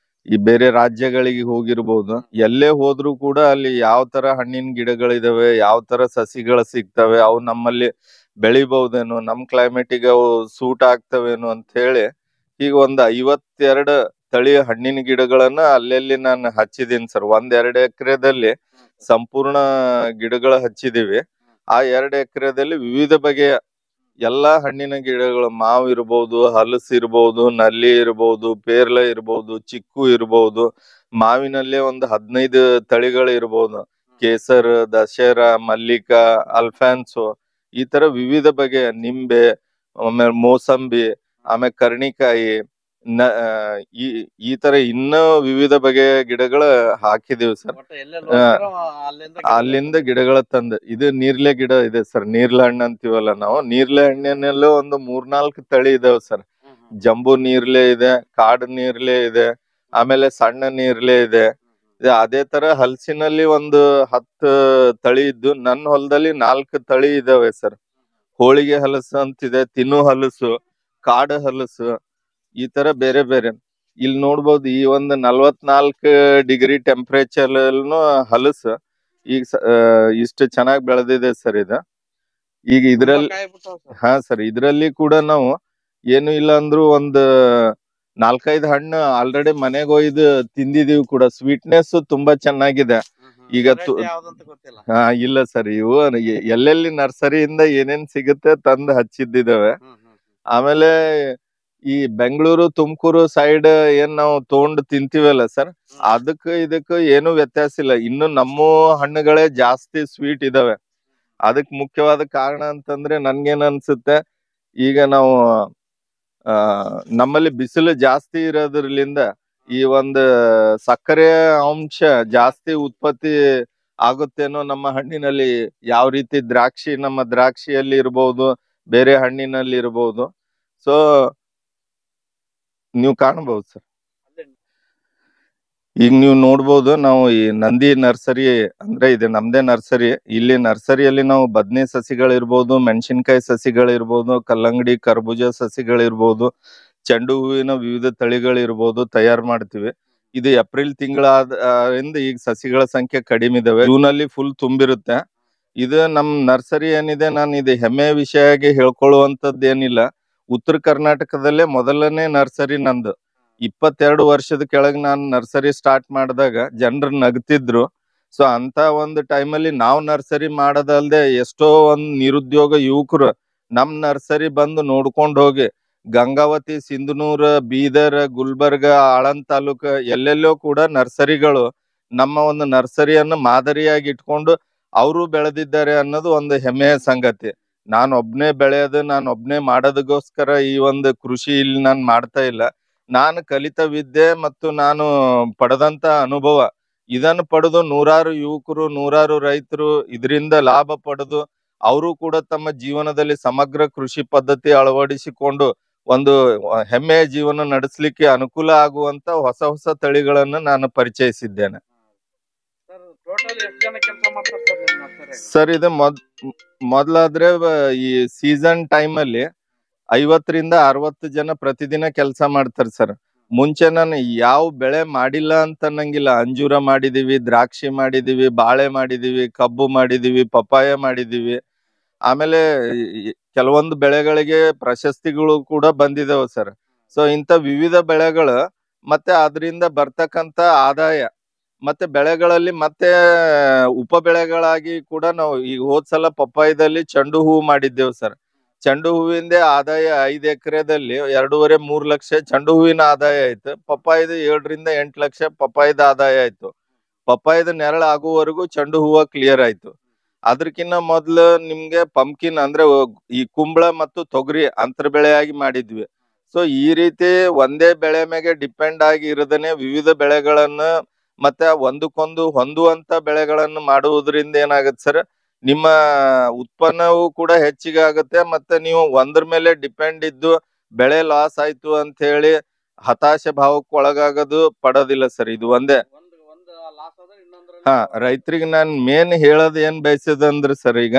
ಈ ಬೇರೆ ರಾಜ್ಯಗಳಿಗೆ ಹೋಗಿರ್ಬಹುದು. ಎಲ್ಲೇ ಹೋದ್ರು ಕೂಡ ಅಲ್ಲಿ ಯಾವ ತರ ಹಣ್ಣಿನ ಗಿಡಗಳಿದಾವೆ, ಯಾವ ತರ ಸಸಿಗಳು ಸಿಗ್ತವೆ, ಅವು ನಮ್ಮಲ್ಲಿ ಬೆಳಿಬಹುದೇನೋ, ನಮ್ ಕ್ಲೈಮೇಟಿಗೆ ಅವು ಸೂಟ್ ಆಗ್ತವೇನೋ ಅಂತ ಹೇಳಿ ಈಗ ಒಂದು 52 ತಳಿಯ ಹಣ್ಣಿನ ಗಿಡಗಳನ್ನ ಅಲ್ಲೆಲ್ಲಿ ನಾನು ಹಚ್ಚಿದೀನಿ ಸರ್. 1-2 ಎಕರೆದಲ್ಲಿ ಸಂಪೂರ್ಣ ಗಿಡಗಳು ಹಚ್ಚಿದೀವಿ. ಆ 2 ಎಕರೆದಲ್ಲಿ ವಿವಿಧ ಬಗೆಯ ಎಲ್ಲಾ ಹಣ್ಣಿನ ಗಿಡಗಳು, ಮಾವು ಇರ್ಬೋದು, ಹಲಸು ಇರ್ಬೋದು, ನಲ್ಲಿ ಇರ್ಬೋದು, ಪೇರ್ಲ ಇರ್ಬೋದು, ಚಿಕ್ಕು ಇರ್ಬೋದು. ಮಾವಿನಲ್ಲೇ ಒಂದು 15 ತಳಿಗಳು ಇರ್ಬೋದು. ಕೇಸರ್, ದಶೇರ, ಮಲ್ಲಿಕಾ, ಅಲ್ಫಾನ್ಸೋ, ಈ ತರ ವಿವಿಧ ಬಗೆಯ ನಿಂಬೆ, ಆಮೇಲೆ ಮೋಸಂಬಿ, ಆಮೇಲೆ ಕರ್ಣಿಕಾಯಿ, ಈ ತರ ಇನ್ನೂ ವಿವಿಧ ಬಗೆಯ ಗಿಡಗಳ ಹಾಕಿದೀವಿ ಸರ್. ಅಲ್ಲಿಂದ ಗಿಡಗಳ ತಂದು ಇದು ನೀರ್ಲೆ ಗಿಡ ಇದೆ ಸರ್, ನೀರ್ಲೆ ಹಣ್ಣು ಅಂತೀವಲ್ಲ ನಾವು. ನೀರ್ಲೆ ಹಣ್ಣಿನಲ್ಲೂ ಒಂದು 3-4 ತಳಿ ಇದಾವೆ ಸರ್. ಜಂಬೂ ನೀರ್ಲೆ ಇದೆ, ಕಾಡು ನೀರ್ಲೆ ಇದೆ, ಆಮೇಲೆ ಸಣ್ಣ ನೀರ್ಲೆ ಇದೆ. ಅದೇ ತರ ಹಲಸಿನಲ್ಲಿ ಒಂದು 10 ತಳಿ ಇದ್ದು, ನನ್ನ ಹೊಲದಲ್ಲಿ 4 ತಳಿ ಇದಾವೆ ಸರ್. ಹೋಳಿಗೆ ಹಲಸು ಅಂತಿದೆ, ತಿನ್ನು ಹಲಸು, ಕಾಡು ಹಲಸು, ಈ ತರ ಬೇರೆ ಬೇರೆ. ಇಲ್ಲಿ ನೋಡ್ಬೋದು, ಈ ಒಂದು 44 ಡಿಗ್ರಿ ಟೆಂಪರೇಚರ್ ಹಲಸು ಈಗ ಇಷ್ಟು ಚೆನ್ನಾಗಿ ಬೆಳೆದಿದೆ ಸರ್. ಈಗ ಇದ್ರಲ್ಲಿ ಸರ್, ಇದ್ರಲ್ಲಿ ಕೂಡ ನಾವು ಏನು ಇಲ್ಲ ಅಂದ್ರೂ ಒಂದು 4-5 ಹಣ್ಣು ಆಲ್ರೆಡಿ ಮನೆಗೆ ಒಯ್ದು ತಿಂದಿದೀವಿ ಕೂಡ. ಸ್ವೀಟ್ನೆಸ್ ತುಂಬಾ ಚೆನ್ನಾಗಿದೆ. ಈಗ ಇಲ್ಲ ಸರ್, ಇವು ಎಲ್ಲೆಲ್ಲಿ ನರ್ಸರಿಯಿಂದ ಏನೇನ್ ಸಿಗುತ್ತೆ ತಂದು ಹಚ್ಚಿದ್ದಾವೆ. ಆಮೇಲೆ ಈ ಬೆಂಗಳೂರು ತುಮಕೂರು ಸೈಡ್ ಏನ್ ನಾವು ತಗೊಂಡು ತಿಂತೀವಲ್ಲ ಸರ್, ಇದಕ್ಕೆ ಏನು ವ್ಯತ್ಯಾಸ ಇಲ್ಲ. ಇನ್ನು ನಮ್ಮ ಹಣ್ಣುಗಳೇ ಜಾಸ್ತಿ ಸ್ವೀಟ್ ಇದಾವೆ. ಅದಕ್ ಮುಖ್ಯವಾದ ಕಾರಣ ಅಂತಂದ್ರೆ ನನ್ಗೇನ್ ಅನ್ಸುತ್ತೆ, ಈಗ ನಾವು ನಮ್ಮಲ್ಲಿ ಬಿಸಿಲು ಜಾಸ್ತಿ ಇರೋದ್ರಲಿಂದ ಈ ಒಂದು ಸಕ್ಕರೆ ಅಂಶ ಜಾಸ್ತಿ ಉತ್ಪತ್ತಿ ಆಗುತ್ತೇನೋ ನಮ್ಮ ಹಣ್ಣಿನಲ್ಲಿ. ಯಾವ ರೀತಿ ನಮ್ಮ ದ್ರಾಕ್ಷಿಯಲ್ಲಿ ಇರ್ಬೋದು, ಬೇರೆ ಹಣ್ಣಿನಲ್ಲಿ ಇರ್ಬೋದು. ಸೊ ನೀವು ಕಾಣಬಹುದು ಸರ್. ಈಗ ನೀವು ನೋಡ್ಬೋದು, ನಾವು ಈ ನಂದಿ ನರ್ಸರಿ ಅಂದ್ರೆ ಇದೆ ನಮ್ದೇ ನರ್ಸರಿ. ಇಲ್ಲಿ ನರ್ಸರಿಯಲ್ಲಿ ನಾವು ಬದನೆ ಸಸಿಗಳಿರ್ಬೋದು, ಮೆಣಸಿನಕಾಯಿ ಸಸಿಗಳಿರ್ಬೋದು, ಕಲ್ಲಂಗಡಿ ಕರ್ಬೂಜ ಸಸಿಗಳಿರ್ಬೋದು, ಚೆಂಡು ಹೂವಿನ ವಿವಿಧ ತಳಿಗಳಿರ್ಬೋದು ತಯಾರು ಮಾಡ್ತೀವಿ. ಇದು ಏಪ್ರಿಲ್ ತಿಂಗಳಾದ್ರಿಂದ ಈಗ ಸಸಿಗಳ ಸಂಖ್ಯೆ ಕಡಿಮೆ ಇದಾವೆ. ಜೂನ್ ಅಲ್ಲಿ ಫುಲ್ ತುಂಬಿರುತ್ತೆ. ಇದು ನಮ್ ನರ್ಸರಿ ಏನಿದೆ, ನಾನು ಇದು ಹೆಮ್ಮೆ ವಿಷಯವಾಗಿ ಹೇಳ್ಕೊಳ್ಳುವಂತದ್ದು ಏನಿಲ್ಲ. ಉತ್ತರ ಕರ್ನಾಟಕದಲ್ಲೇ ಮೊದಲನೇ ನರ್ಸರಿ ನಂದು. 22 ವರ್ಷದ ಕೆಳಗೆ ನಾನು ನರ್ಸರಿ ಸ್ಟಾರ್ಟ್ ಮಾಡಿದಾಗ ಜನರು ನಗ್ತಿದ್ರು, ಸೊ ಅಂತ ಒಂದು ಟೈಮಲ್ಲಿ ನಾವು ನರ್ಸರಿ ಮಾಡೋದಲ್ದೆ ಎಷ್ಟೋ ಒಂದ್ ನಿರುದ್ಯೋಗ ಯುವಕರು ನಮ್ ನರ್ಸರಿ ಬಂದು ನೋಡ್ಕೊಂಡು ಹೋಗಿ ಗಂಗಾವತಿ, ಸಿಂಧನೂರ, ಬೀದರ್, ಗುಲ್ಬರ್ಗ, ಆಳಂದ್ ತಾಲೂಕ್ ಎಲ್ಲೆಲ್ಲೋ ಕೂಡ ನರ್ಸರಿಗಳು ನಮ್ಮ ಒಂದು ನರ್ಸರಿಯನ್ನು ಮಾದರಿಯಾಗಿ ಇಟ್ಕೊಂಡು ಅವರು ಬೆಳೆದಿದ್ದಾರೆ ಅನ್ನೋದು ಒಂದು ಹೆಮ್ಮೆಯ ಸಂಗತಿ. ನಾನು ಒಬ್ನೇ ಬೆಳೆಯೋದು, ನಾನು ಒಬ್ನೇ ಮಾಡೋದಕ್ಕೋಸ್ಕರ ಈ ಒಂದು ಕೃಷಿ ಇಲ್ಲಿ ನಾನು ಮಾಡ್ತಾ ಇಲ್ಲ. ನಾನು ಕಲಿತ ವಿದ್ಯೆ ಮತ್ತು ನಾನು ಪಡೆದಂತ ಅನುಭವ ಇದನ್ನು ಪಡೆದು ನೂರಾರು ಯುವಕರು, ನೂರಾರು ರೈತರು ಇದರಿಂದ ಲಾಭ ಪಡೆದು ಅವರು ಕೂಡ ತಮ್ಮ ಜೀವನದಲ್ಲಿ ಸಮಗ್ರ ಕೃಷಿ ಪದ್ಧತಿ ಅಳವಡಿಸಿಕೊಂಡು ಒಂದು ಹೆಮ್ಮೆಯ ಜೀವನ ನಡೆಸಲಿಕ್ಕೆ ಅನುಕೂಲ ಆಗುವಂತ ಹೊಸ ಹೊಸ ತಳಿಗಳನ್ನು ನಾನು ಪರಿಚಯಿಸಿದ್ದೇನೆ. ಸರ್ ಟೋಟಲ್ ಎಷ್ಟು ಜನ ಕೆಲಸ ಮಾಡ್ತಾರೆ ಸರ್ ನಿಮ್ಮ ನರ್ಸರಿ? ಸರ್ ಇದು ಮೊದ್ಲಾದ್ರೆ ಈ ಸೀಸನ್ ಟೈಮ್ ಅಲ್ಲಿ 50ರಿಂದ 60 ಜನ ಪ್ರತಿದಿನ ಕೆಲಸ ಮಾಡ್ತಾರೆ ಸರ್. ಮುಂಚೆ ನಾನು ಯಾವ ಬೆಳೆ ಮಾಡಿಲ್ಲ ಅಂತ ಅನ್ನಂಗಿಲ್ಲ. ಅಂಜೂರ ಮಾಡಿದೀವಿ, ದ್ರಾಕ್ಷಿ ಮಾಡಿದೀವಿ, ಬಾಳೆ ಮಾಡಿದೀವಿ, ಕಬ್ಬು ಮಾಡಿದೀವಿ, ಪಪ್ಪಾಯ ಮಾಡಿದೀವಿ. ಆಮೇಲೆ ಕೆಲವೊಂದು ಬೆಳೆಗಳಿಗೆ ಪ್ರಶಸ್ತಿಗಳು ಕೂಡ ಬಂದಿದಾವೆ ಸರ್. ಸೊ ಇಂಥ ವಿವಿಧ ಬೆಳೆಗಳು ಮತ್ತೆ ಅದರಿಂದ ಬರ್ತಕ್ಕಂತ ಆದಾಯ ಮತ್ತೆ ಬೆಳೆಗಳಲ್ಲಿ ಮತ್ತೆ ಉಪ ಬೆಳೆಗಳಾಗಿ ಕೂಡ ನಾವು ಈಗ ಹೋದ್ಸಲ ಪಪ್ಪಾಯದಲ್ಲಿ ಚೆಂಡು ಹೂವು ಮಾಡಿದ್ದೇವೆ ಸರ್. ಚೆಂಡು ಹೂವಿಂದ ಆದಾಯ 5 ಎಕರೆದಲ್ಲಿ 2.5-3 ಲಕ್ಷ ಚೆಂಡು ಹೂವಿನ ಆದಾಯ ಆಯ್ತು. ಪಪ್ಪಾಯದ 7ರಿಂದ 8 ಲಕ್ಷ ಪಪ್ಪಾಯದ ಆದಾಯ ಆಯ್ತು. ಪಪ್ಪಾಯದ ನೆರಳು ಆಗುವವರೆಗೂ ಚೆಂಡು ಹೂವ ಕ್ಲಿಯರ್ ಆಯ್ತು. ಅದಕ್ಕಿಂತ ಮೊದ್ಲು ನಿಮ್ಗೆ ಪಂಪ್ಕಿನ್ ಅಂದ್ರೆ ಈ ಕುಂಬಳ ಮತ್ತು ತೊಗರಿ ಅಂತರ ಬೆಳೆಯಾಗಿ ಮಾಡಿದ್ವಿ. ಸೊ ಈ ರೀತಿ ಒಂದೇ ಬೆಳೆ ಮೇಲೆ ಡಿಪೆಂಡ್ ಆಗಿ ಇರದೇನೆ ವಿವಿಧ ಬೆಳೆಗಳನ್ನ ಮತ್ತೆ ಒಂದಕ್ಕೊಂದು ಹೊಂದುವಂತ ಬೆಳೆಗಳನ್ನು ಮಾಡುವುದರಿಂದ ಏನಾಗುತ್ತೆ ಸರ್, ನಿಮ್ಮ ಉತ್ಪನ್ನವು ಕೂಡ ಹೆಚ್ಚಿಗೆ ಆಗುತ್ತೆ. ಮತ್ತೆ ನೀವು ಒಂದ್ರ ಮೇಲೆ ಡಿಪೆಂಡ್ ಇದ್ದು ಬೆಳೆ ಲಾಸ್ ಆಯ್ತು ಅಂತ ಹೇಳಿ ಹತಾಶೆ ಭಾವಕ್ಕೆ ಒಳಗಾಗೋದು ಪಡೋದಿಲ್ಲ ಸರ್. ಇದು ಒಂದೇ. ಹಾ, ರೈತರಿಗೆ ನಾನ್ ಮೇನ್ ಹೇಳೋದ್ ಏನ್ ಬಯಸದಂದ್ರೆ ಸರ್, ಈಗ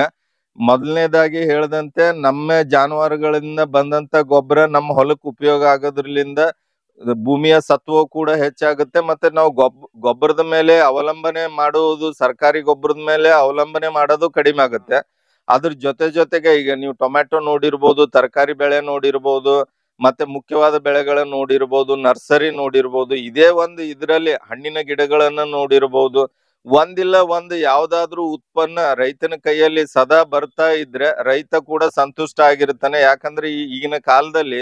ಮೊದಲನೇದಾಗಿ ಹೇಳ್ದಂತೆ ನಮ್ಮ ಜಾನುವಾರುಗಳಿಂದ ಬಂದಂತ ಗೊಬ್ಬರ ನಮ್ಮ ಹೊಲಕ್ಕೆ ಉಪಯೋಗ ಆಗೋದ್ರಲಿಂದ ಭೂಮಿಯ ಸತ್ವ ಕೂಡ ಹೆಚ್ಚಾಗುತ್ತೆ. ಮತ್ತೆ ನಾವು ಗೊಬ್ಬರದ ಮೇಲೆ ಅವಲಂಬನೆ ಮಾಡುವುದು, ಸರ್ಕಾರಿ ಗೊಬ್ಬರದ ಮೇಲೆ ಅವಲಂಬನೆ ಮಾಡೋದು ಕಡಿಮೆ ಆಗುತ್ತೆ. ಅದ್ರ ಜೊತೆಗೆ ಈಗ ನೀವು ಟೊಮ್ಯಾಟೊ ನೋಡಿರ್ಬೋದು, ತರಕಾರಿ ಬೆಳೆ ನೋಡಿರ್ಬೋದು, ಮತ್ತೆ ಮುಖ್ಯವಾದ ಬೆಳೆಗಳನ್ನ ನೋಡಿರ್ಬೋದು, ನರ್ಸರಿ ನೋಡಿರ್ಬೋದು, ಇದೇ ಒಂದು ಇದ್ರಲ್ಲಿ ಹಣ್ಣಿನ ಗಿಡಗಳನ್ನ ನೋಡಿರ್ಬೋದು. ಒಂದಿಲ್ಲ ಒಂದು ಯಾವ್ದಾದ್ರು ಉತ್ಪನ್ನ ರೈತನ ಕೈಯಲ್ಲಿ ಸದಾ ಬರ್ತಾ ಇದ್ರೆ ರೈತ ಕೂಡ ಸಂತುಷ್ಟ ಆಗಿರ್ತಾನೆ. ಯಾಕಂದ್ರೆ ಈಗಿನ ಕಾಲದಲ್ಲಿ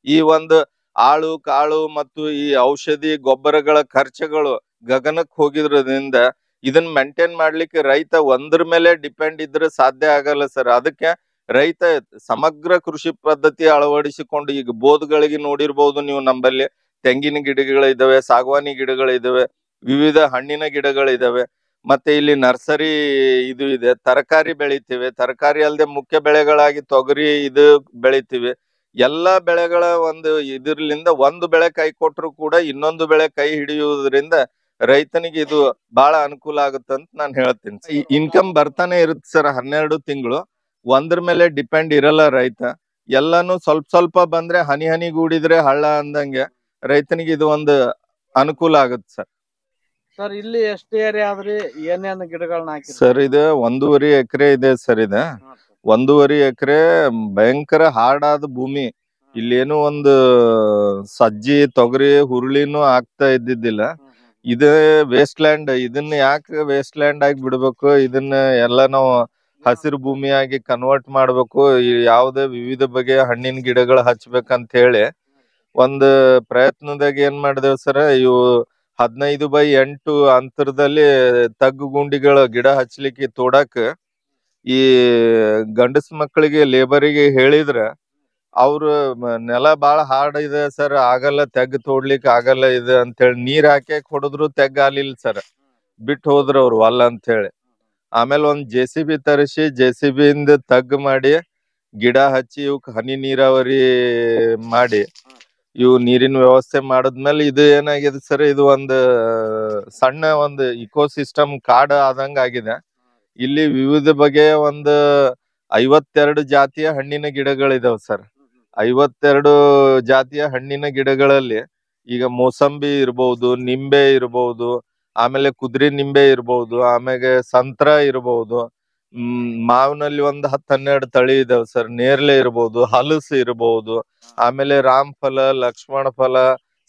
ಈ ಒಂದು ಆಳು ಕಾಳು ಮತ್ತು ಈ ಔಷಧಿ ಗೊಬ್ಬರಗಳ ಖರ್ಚುಗಳು ಗಗನಕ್ಕೆ ಹೋಗಿದ್ರಿಂದ ಇದನ್ನ ಮೇಂಟೈನ್ ಮಾಡ್ಲಿಕ್ಕೆ ರೈತ ಒಂದ್ರ ಮೇಲೆ ಡಿಪೆಂಡ್ ಇದ್ರೆ ಸಾಧ್ಯ ಆಗಲ್ಲ ಸರ್. ಅದಕ್ಕೆ ರೈತ ಸಮಗ್ರ ಕೃಷಿ ಪದ್ಧತಿ ಅಳವಡಿಸಿಕೊಂಡು ಈಗ ಬೋದ್ಗಳಿಗೆ ನೋಡಿರ್ಬೋದು ನೀವು, ನಮ್ಮಲ್ಲಿ ತೆಂಗಿನ ಗಿಡಗಳಿದಾವೆ, ಸಾಗವಾನಿ ಗಿಡಗಳಿದಾವೆ, ವಿವಿಧ ಹಣ್ಣಿನ ಗಿಡಗಳಿದಾವೆ. ಮತ್ತೆ ಇಲ್ಲಿ ನರ್ಸರಿ ಇದು ಇದೆ, ತರಕಾರಿ ಬೆಳಿತೀವಿ. ತರಕಾರಿ ಅಲ್ಲದೆ ಮುಖ್ಯ ಬೆಳೆಗಳಾಗಿ ತೊಗರಿ ಇದು ಬೆಳಿತೀವಿ. ಎಲ್ಲಾ ಬೆಳೆಗಳ ಒಂದು ಇದ್ರಲಿಂದ ಒಂದು ಬೆಳೆ ಕೈ ಕೊಟ್ರು ಕೂಡ ಇನ್ನೊಂದು ಬೆಳೆ ಕೈ ಹಿಡಿಯುವುದರಿಂದ ರೈತನಿಗೆ ಇದು ಬಹಳ ಅನುಕೂಲ ಆಗುತ್ತಂತ ನಾನು ಹೇಳ್ತೀನಿ. ಈ ಇನ್ಕಮ್ ಬರ್ತಾನೆ ಇರುತ್ತೆ ಸರ್. 12 ತಿಂಗಳು ಒಂದ್ರ ಮೇಲೆ ಡಿಪೆಂಡ್ ಇರಲ್ಲ ರೈತ. ಎಲ್ಲಾನು ಸ್ವಲ್ಪ ಸ್ವಲ್ಪ ಬಂದ್ರೆ ಹನಿ ಹನಿಗೂಡಿದ್ರೆ ಹಳ್ಳ ಅಂದಂಗೆ ರೈತನಿಗೆ ಇದು ಒಂದು ಅನುಕೂಲ ಆಗುತ್ತೆ ಸರ್. ಸರ್ ಇಲ್ಲಿ ಎಷ್ಟು ಏರಿಯಾ ಆದ್ರಿ, ಏನೇನು ಗಿಡಗಳನ್ನ ಹಾಕಿ ಸರ್ ಇದು 1.5 ಎಕರೆ ಇದೆ ಸರ್. ಇದು 1.5 ಎಕರೆ ಭಯಂಕರ ಹಾರ್ಡ್ ಭೂಮಿ. ಇಲ್ಲೇನು ಒಂದು ಸಜ್ಜಿ ತೊಗರಿ ಹುರುಳಿನೂ ಆಗ್ತಾ ಇದ್ದಿದ್ದಿಲ್ಲ. ಇದೇ ವೇಸ್ಟ್ ಲ್ಯಾಂಡ್. ಇದನ್ನ ಯಾಕೆ ವೇಸ್ಟ್ ಲ್ಯಾಂಡ್ ಆಗಿ ಬಿಡ್ಬೇಕು, ಇದನ್ನ ಎಲ್ಲ ನಾವು ಹಸಿರು ಭೂಮಿಯಾಗಿ ಕನ್ವರ್ಟ್ ಮಾಡ್ಬೇಕು, ಯಾವುದೇ ವಿವಿಧ ಬಗೆಯ ಹಣ್ಣಿನ ಗಿಡಗಳು ಹಚ್ಬೇಕಂತ ಹೇಳಿ ಒಂದು ಪ್ರಯತ್ನದಾಗ ಏನ್ ಮಾಡಿದೇವ್ ಸರ್, ಇವು 15x8 ಅಂತರದಲ್ಲಿ ತಗ್ಗು ಗುಂಡಿಗಳ ಗಿಡ ಹಚ್ಲಿಕ್ಕೆ ತೋಡಕ್ ಈ ಗಂಡಸ್ ಮಕ್ಕಳಿಗೆ ಲೇಬರಿಗೆ ಹೇಳಿದ್ರ ಅವ್ರು ನೆಲ ಬಾಳ ಹಾರ್ಡ್ ಇದೆ ಸರ್, ಆಗಲ್ಲ ತೆಗ್ಗು ತೋಡ್ಲಿಕ್ಕೆ ಆಗಲ್ಲ ಇದೆ ಅಂತ ಹೇಳಿ ನೀರ್ ಹಾಕಿ ಹೊಡೆದ್ರು ತೆಗ್ಗ ಆಗ್ಲಿಲ್ಲ ಸರ್. ಬಿಟ್ಟು ಹೋದ್ರ ಅವ್ರು ಅಲ್ಲ ಅಂತ ಹೇಳಿ. ಆಮೇಲೆ ಒಂದ್ JCB ತರಿಸಿ JCB ಇಂದ ತಗ್ಗು ಮಾಡಿ ಗಿಡ ಹಚ್ಚಿ ಇವಕ್ ಹನಿ ನೀರಾವರಿ ಮಾಡಿ ಇವು ನೀರಿನ ವ್ಯವಸ್ಥೆ ಮಾಡದ್ಮೇಲೆ ಇದು ಏನಾಗಿದೆ ಸರ್, ಇದು ಒಂದು ಸಣ್ಣ ಒಂದು ಇಕೋಸಿಸ್ಟಮ್ ಕಾಡ್ ಆದಂಗ ಆಗಿದೆ. ಇಲ್ಲಿ ವಿವಿಧ ಬಗೆಯ ಒಂದು 52 ಜಾತಿಯ ಹಣ್ಣಿನ ಗಿಡಗಳಿದಾವ್ ಸರ್. 52 ಜಾತಿಯ ಹಣ್ಣಿನ ಗಿಡಗಳಲ್ಲಿ ಈಗ ಮೋಸಂಬಿ ಇರ್ಬಹುದು, ನಿಂಬೆ ಇರ್ಬಹುದು, ಆಮೇಲೆ ಕುದ್ರಿ ನಿಂಬೆ ಇರ್ಬಹುದು, ಆಮೇಲೆ ಸಂತ್ರ ಇರ್ಬಹುದು, ಮಾವಿನಲ್ಲಿ ಒಂದು 10-12 ತಳಿ ಇದಾವ್ ಸರ್. ನೇರ್ಲೆ ಇರ್ಬಹುದು, ಹಲಸು ಇರ್ಬಹುದು, ಆಮೇಲೆ ರಾಮ್ ಫಲ, ಲಕ್ಷ್ಮಣ ಫಲ,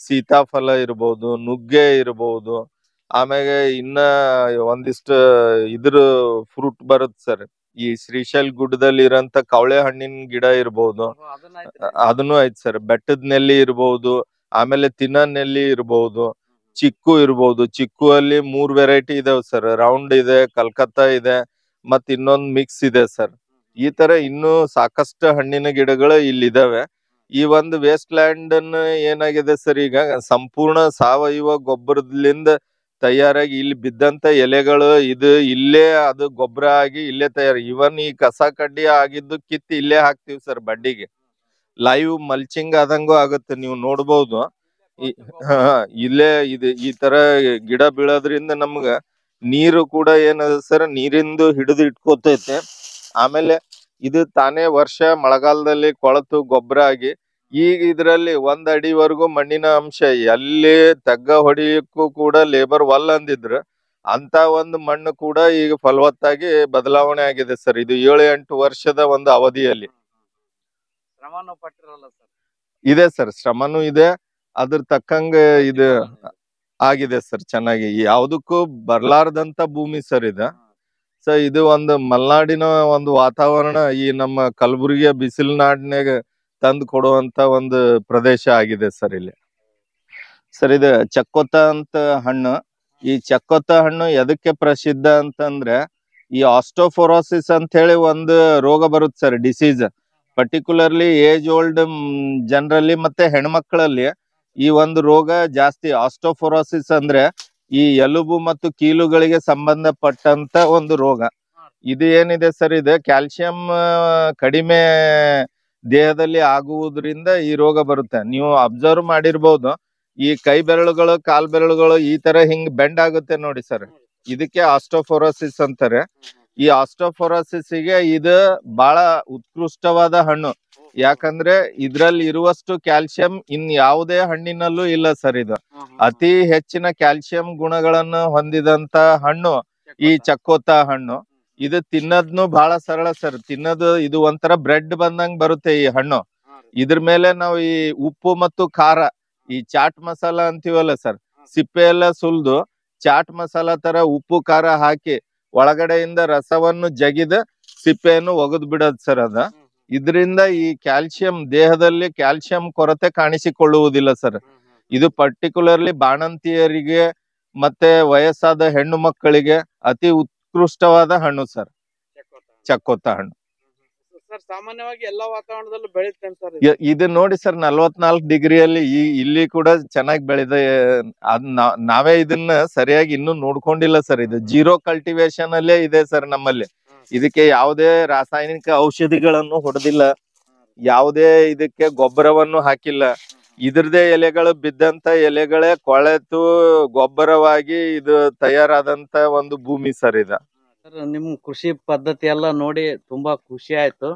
ಸೀತಾಫಲ ಇರ್ಬಹುದು, ನುಗ್ಗೆ ಇರ್ಬಹುದು, ಆಮ್ಯಾಗ ಇನ್ನ ಒಂದಿಷ್ಟು ಇದ್ರ ಫ್ರೂಟ್ ಬರುತ್ತೆ ಸರ್. ಈ ಶ್ರೀಶೈಲ್ ಗುಡ್ಡದಲ್ಲಿ ಇರೋಂತ ಕವಳೆ ಹಣ್ಣಿನ ಗಿಡ ಇರ್ಬೋದು, ಅದನ್ನು ಐತ್ ಸರ್. ಬೆಟ್ಟದ ನೆಲ್ಲಿ ಇರ್ಬೋದು, ಆಮೇಲೆ ತಿನ್ನ ನೆಲ್ಲಿ ಇರ್ಬೋದು, ಚಿಕ್ಕು ಇರ್ಬೋದು. ಚಿಕ್ಕು ಅಲ್ಲಿ 3 ವೆರೈಟಿ ಇದಾವೆ ಸರ್. ರೌಂಡ್ ಇದೆ, ಕಲ್ಕತ್ತಾ ಇದೆ, ಮತ್ ಇನ್ನೊಂದ್ ಮಿಕ್ಸ್ ಇದೆ ಸರ್. ಈ ತರ ಇನ್ನೂ ಸಾಕಷ್ಟು ಹಣ್ಣಿನ ಗಿಡಗಳು ಇಲ್ಲಿದಾವೆ. ಈ ಒಂದು ವೇಸ್ಟ್ ಲ್ಯಾಂಡ್ ಅನ್ನ ಏನಾಗಿದೆ ಸರ್, ಈಗ ಸಂಪೂರ್ಣ ಸಾವಯವ ಗೊಬ್ಬರದಿಂದ ತಯಾರಾಗಿ ಇಲ್ಲಿ ಬಿದ್ದಂತ ಎಲೆಗಳು ಇದು ಇಲ್ಲೇ ಅದು ಗೊಬ್ಬರ ಆಗಿ ಇಲ್ಲೇ ತಯಾರು. ಇವನ್ ಈ ಕಸ ಕಡ್ಡಿ ಆಗಿದ್ದು ಕಿತ್ತು ಇಲ್ಲೇ ಹಾಕ್ತಿವಿ ಸರ್ ಬಡ್ಡಿಗೆ. ಲೈವ್ ಮಲ್ಚಿಂಗ್ ಆದಂಗೂ ಆಗುತ್ತೆ, ನೀವು ನೋಡ್ಬೋದು. ಹಾ, ಇಲ್ಲೇ ಇದು ಈ ತರ ಗಿಡ ಬೀಳೋದ್ರಿಂದ ನಮ್ಗ ನೀರು ಕೂಡ ಏನದ ಸರ್, ನೀರಿಂದು ಹಿಡಿದು ಇಟ್ಕೋತೈತೆ. ಆಮೇಲೆ ಇದು ತಾನೇ ವರ್ಷ ಮಳೆಗಾಲದಲ್ಲಿ ಕೊಳತು ಗೊಬ್ಬರ ಆಗಿ ಈಗ ಇದ್ರಲ್ಲಿ 1 ಅಡಿವರೆಗೂ ಮಣ್ಣಿನ ಅಂಶ ಎಲ್ಲಿ ತಗ್ಗ ಹೊಡಿಯಕ್ಕೂ ಕೂಡ ಲೇಬರ್ ವಲ್ ಅಂದಿದ್ರು ಅಂತ ಒಂದು ಮಣ್ಣು ಕೂಡ ಈಗ ಫಲವತ್ತಾಗಿ ಬದಲಾವಣೆ ಆಗಿದೆ ಸರ್. ಇದು 7-8 ವರ್ಷದ ಒಂದು ಅವಧಿಯಲ್ಲಿ ಇದೆ ಸರ್. ಶ್ರಮನೂ ಇದೆ, ಅದ್ರ ತಕ್ಕಂಗ ಇದು ಆಗಿದೆ ಸರ್. ಚೆನ್ನಾಗಿ ಯಾವ್ದಕ್ಕೂ ಬರ್ಲಾರ್ದಂತ ಭೂಮಿ ಸರ್ ಇದು. ಸೊ ಇದು ಒಂದು ಮಲ್ನಾಡಿನ ಒಂದು ವಾತಾವರಣ ಈ ನಮ್ಮ ಕಲಬುರಗಿಯ ಬಿಸಿಲುನಾಡಿನಾಗ ತಂದು ಕೊಡುವಂತ ಒಂದು ಪ್ರದೇಶ ಆಗಿದೆ ಸರ್ ಇಲ್ಲಿ. ಸರ್ ಇದು ಚಕ್ಕೋತ ಅಂತ ಹಣ್ಣು. ಈ ಚಕ್ಕೋತ ಹಣ್ಣು ಎದಕ್ಕೆ ಪ್ರಸಿದ್ಧ ಅಂತಂದ್ರೆ, ಈ ಆಸ್ಟೋಫೋರೋಸಿಸ್ ಅಂತ ಹೇಳಿ ಒಂದು ರೋಗ ಬರುತ್ತೆ sir, disease. Particularly age old ಜನರಲ್ಲಿ ಮತ್ತೆ ಹೆಣ್ಮಕ್ಳಲ್ಲಿ ಈ ಒಂದು ರೋಗ ಜಾಸ್ತಿ. ಆಸ್ಟೋಫೋರೋಸಿಸ್ ಅಂದ್ರೆ ಈ ಎಲುಬು ಮತ್ತು ಕೀಲುಗಳಿಗೆ ಸಂಬಂಧಪಟ್ಟಂತ ಒಂದು ರೋಗ. ಇದು ಏನಿದೆ ಸರ್, ಇದು ಕ್ಯಾಲ್ಸಿಯಂ ಕಡಿಮೆ ದೇಹದಲ್ಲಿ ಆಗುವುದರಿಂದ ಈ ರೋಗ ಬರುತ್ತೆ. ನೀವು ಅಬ್ಸರ್ವ್ ಮಾಡಿರ್ಬೋದು, ಈ ಕೈ ಬೆರಳುಗಳು, ಕಾಲ್ ಬೆರಳುಗಳು ಈ ತರ ಹಿಂಗ್ ಬೆಂಡ್ ಆಗುತ್ತೆ ನೋಡಿ ಸರ್, ಇದಕ್ಕೆ ಆಸ್ಟೋಫೋರೋಸಿಸ್ ಅಂತಾರೆ. ಈ ಆಸ್ಟೋಫೋರೋಸಿಸ್ ಗೆ ಇದು ಬಹಳ ಉತ್ಕೃಷ್ಟವಾದ ಹಣ್ಣು. ಯಾಕಂದ್ರೆ ಇದ್ರಲ್ಲಿ ಇರುವಷ್ಟು ಕ್ಯಾಲ್ಸಿಯಂ ಇನ್ ಯಾವುದೇ ಹಣ್ಣಿನಲ್ಲೂ ಇಲ್ಲ ಸರ್. ಇದು ಅತಿ ಹೆಚ್ಚಿನ ಕ್ಯಾಲ್ಸಿಯಂ ಗುಣಗಳನ್ನು ಹೊಂದಿದಂತ ಹಣ್ಣು ಈ ಚಕ್ಕೋತ ಹಣ್ಣು. ಇದು ತಿನ್ನೋದ್ನು ಬಹಳ ಸರಳ ಸರ್. ತಿನ್ನೋದು ಇದು ಒಂಥರ ಬ್ರೆಡ್ ಬಂದಂಗ್ ಬರುತ್ತೆ ಈ ಹಣ್ಣು. ಇದ್ರ ಮೇಲೆ ನಾವು ಈ ಉಪ್ಪು ಮತ್ತು ಖಾರ, ಈ ಚಾಟ್ ಮಸಾಲ ಅಂತೀವಲ್ಲ ಸರ್, ಸಿಪ್ಪೆ ಎಲ್ಲ ಸುಲ್ದು ಚಾಟ್ ಮಸಾಲ ತರ ಉಪ್ಪು ಖಾರ ಹಾಕಿ ಒಳಗಡೆಯಿಂದ ರಸವನ್ನು ಜಗಿದ ಸಿಪ್ಪೆಯನ್ನು ಒಗದ್ ಬಿಡೋದ್ ಸರ್ ಅದ. ಇದರಿಂದ ಈ ಕ್ಯಾಲ್ಸಿಯಂ ದೇಹದಲ್ಲಿ ಕ್ಯಾಲ್ಸಿಯಂ ಕೊರತೆ ಕಾಣಿಸಿಕೊಳ್ಳುವುದಿಲ್ಲ ಸರ್. ಇದು ಪರ್ಟಿಕ್ಯುಲರ್ಲಿ ಬಾಣಂತಿಯರಿಗೆ ಮತ್ತೆ ವಯಸ್ಸಾದ ಹೆಣ್ಣು ಮಕ್ಕಳಿಗೆ ಅತಿ ಉತ್ಕೃಷ್ಟವಾದ ಹಣ್ಣು ಸರ್ ಚಕ್ಕೋತ ಹಣ್ಣು. ಸಾಮಾನ್ಯವಾಗಿ ಎಲ್ಲಾ ವಾತಾವರಣದಲ್ಲೂ ಬೆಳೆಯುತ್ತೇನೆ ಸರ್. ಇದು ನೋಡಿ ಸರ್, 44 ಡಿಗ್ರಿಯಲ್ಲಿ ಇಲ್ಲಿ ಕೂಡ ಚೆನ್ನಾಗಿ ಬೆಳೆದ. ಅದ್ ನಾವೇ ಇದನ್ನ ಸರಿಯಾಗಿ ಇನ್ನೂ ನೋಡ್ಕೊಂಡಿಲ್ಲ ಸರ್. ಇದು ಜೀರೋ ಕಲ್ಟಿವೇಶನ್ ಅಲ್ಲೇ ಇದೆ ಸರ್ ನಮ್ಮಲ್ಲಿ. ಇದಕ್ಕೆ ಯಾವುದೇ ರಾಸಾಯನಿಕ ಔಷಧಿಗಳನ್ನು ಹೊಡೆದಿಲ್ಲ, ಯಾವುದೇ ಇದಕ್ಕೆ ಗೊಬ್ಬರವನ್ನು ಹಾಕಿಲ್ಲ. ಇದ್ರದೇ ಎಲೆಗಳು ಬಿದ್ದಂತ ಎಲೆಗಳೇ ಕೊಳೆತು ಗೊಬ್ಬರವಾಗಿ ಇದು ತಯಾರಾದಂತ ಒಂದು ಭೂಮಿ ಸರ್ ಇದು. ನಿಮ್ ಕೃಷಿ ಪದ್ಧತಿ ಎಲ್ಲ ನೋಡಿ ತುಂಬಾ ಖುಷಿ ಆಯ್ತು.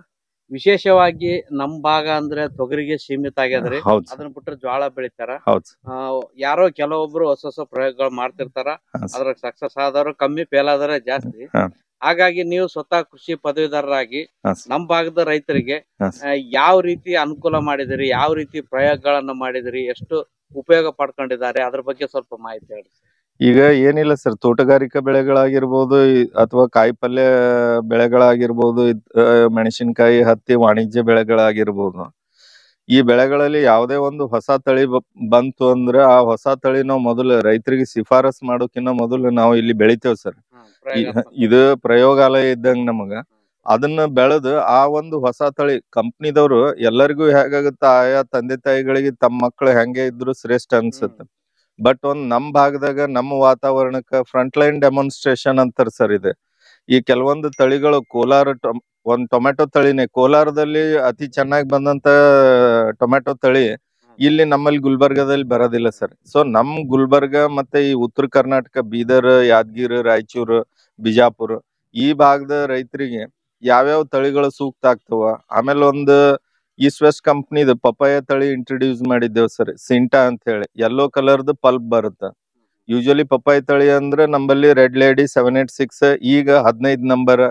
ವಿಶೇಷವಾಗಿ ನಮ್ ಭಾಗ ಅಂದ್ರೆ ತೊಗರಿಗೆ ಸೀಮಿತ ಆಗ್ಯದ್ರಿ. ಅದನ್ನ ಬಿಟ್ರೆ ಜ್ವಾಳ ಬೆಳಿತಾರ. ಯಾರೋ ಕೆಲವೊಬ್ರು ಹೊಸ ಹೊಸ ಪ್ರಯೋಗಗಳು ಮಾಡ್ತಿರ್ತಾರ. ಅದ್ರ ಸಕ್ಸಸ್ ಆದವರು ಕಮ್ಮಿ, ಫೇಲ್ ಆದವ್ರೆ ಜಾಸ್ತಿ. ಹಾಗಾಗಿ ನೀವು ಸ್ವತಃ ಕೃಷಿ ಪದವೀಧರರಾಗಿ ನಮ್ ಭಾಗದ ರೈತರಿಗೆ ಯಾವ ರೀತಿ ಅನುಕೂಲ ಮಾಡಿದಿರಿ, ಯಾವ ರೀತಿ ಪ್ರಯೋಗಗಳನ್ನ ಮಾಡಿದಿರಿ, ಎಷ್ಟು ಉಪಯೋಗ ಪಡ್ಕೊಂಡಿದ್ದಾರೆ, ಅದ್ರ ಬಗ್ಗೆ ಸ್ವಲ್ಪ ಮಾಹಿತಿ ಹೇಳಿ. ಈಗ ಏನಿಲ್ಲ ಸರ್, ತೋಟಗಾರಿಕಾ ಬೆಳೆಗಳಾಗಿರ್ಬೋದು ಅಥವಾ ಕಾಯಿ ಪಲ್ಯ ಬೆಳೆಗಳಾಗಿರ್ಬೋದು, ಮೆಣಸಿನಕಾಯಿ, ಹತ್ತಿ, ವಾಣಿಜ್ಯ ಬೆಳೆಗಳಾಗಿರ್ಬೋದು, ಈ ಬೆಳೆಗಳಲ್ಲಿ ಯಾವುದೇ ಒಂದು ಹೊಸ ತಳಿ ಬಂತು ಅಂದ್ರೆ ಆ ಹೊಸ ತಳಿ ನಾವು ಮೊದಲು ರೈತರಿಗೆ ಶಿಫಾರಸ್ ಮಾಡೋಕಿನ್ನ ಮೊದಲು ನಾವು ಇಲ್ಲಿ ಬೆಳಿತೇವ್ ಸರ್. ಇದು ಪ್ರಯೋಗಾಲಯ ಇದ್ದಂಗ ನಮಗ. ಅದನ್ನ ಬೆಳೆದು ಆ ಒಂದು ಹೊಸ ತಳಿ ಕಂಪ್ನಿದವ್ರು ಎಲ್ಲರಿಗೂ ಹೇಗಾಗುತ್ತೆ, ಆಯಾ ತಂದೆ ತಾಯಿಗಳಿಗೆ ತಮ್ಮ ಮಕ್ಕಳು ಹೆಂಗೆ ಇದ್ರು ಶ್ರೇಷ್ಠ ಅನ್ಸುತ್ತೆ. ಬಟ್ ನಮ್ ಭಾಗದಾಗ ನಮ್ಮ ವಾತಾವರಣಕ್ಕ ಫ್ರಂಟ್ ಲೈನ್ ಡೆಮಾನ್ಸ್ಟ್ರೇಷನ್ ಅಂತಾರ ಸರ್. ಇದೆ ಈ ಕೆಲವೊಂದು ತಳಿಗಳು, ಕೋಲಾರ ಒಂದ್ ಟೊಮೆಟೊ ತಳಿನೇ, ಕೋಲಾರದಲ್ಲಿ ಅತಿ ಚೆನ್ನಾಗಿ ಬಂದಂತ ಟೊಮೆಟೊ ತಳಿ ಇಲ್ಲಿ ನಮ್ಮಲ್ಲಿ ಗುಲ್ಬರ್ಗದಲ್ಲಿ ಬರೋದಿಲ್ಲ ಸರ್. ಸೊ ನಮ್ ಗುಲ್ಬರ್ಗ ಮತ್ತೆ ಈ ಉತ್ತರ ಕರ್ನಾಟಕ, ಬೀದರ್, ಯಾದಗಿರಿ, ರಾಯಚೂರು, ಬಿಜಾಪುರ ಈ ಭಾಗದ ರೈತರಿಗೆ ಯಾವ್ಯಾವ ತಳಿಗಳು ಸೂಕ್ತ ಆಗ್ತವ. ಆಮೇಲೆ ಒಂದು ಈಸ್ಟ್ ವೆಸ್ಟ್ ಕಂಪ್ನಿದು ಪಪಾಯ ತಳಿ ಇಂಟ್ರೊಡ್ಯೂಸ್ ಮಾಡಿದ್ದೇವ್ ಸರ್, ಸಿಂಟಾ ಅಂತ ಹೇಳಿ. ಯೆಲ್ಲೋ ಕಲರ್ದು ಪಲ್ಪ್ ಬರುತ್ತ. ಯೂಶಲಿ ಪಪಾಯ ತಳಿ ಅಂದ್ರೆ ನಮ್ಮಲ್ಲಿ ರೆಡ್ ಲೇಡಿ 786 ಈಗ 15 ನಂಬರ್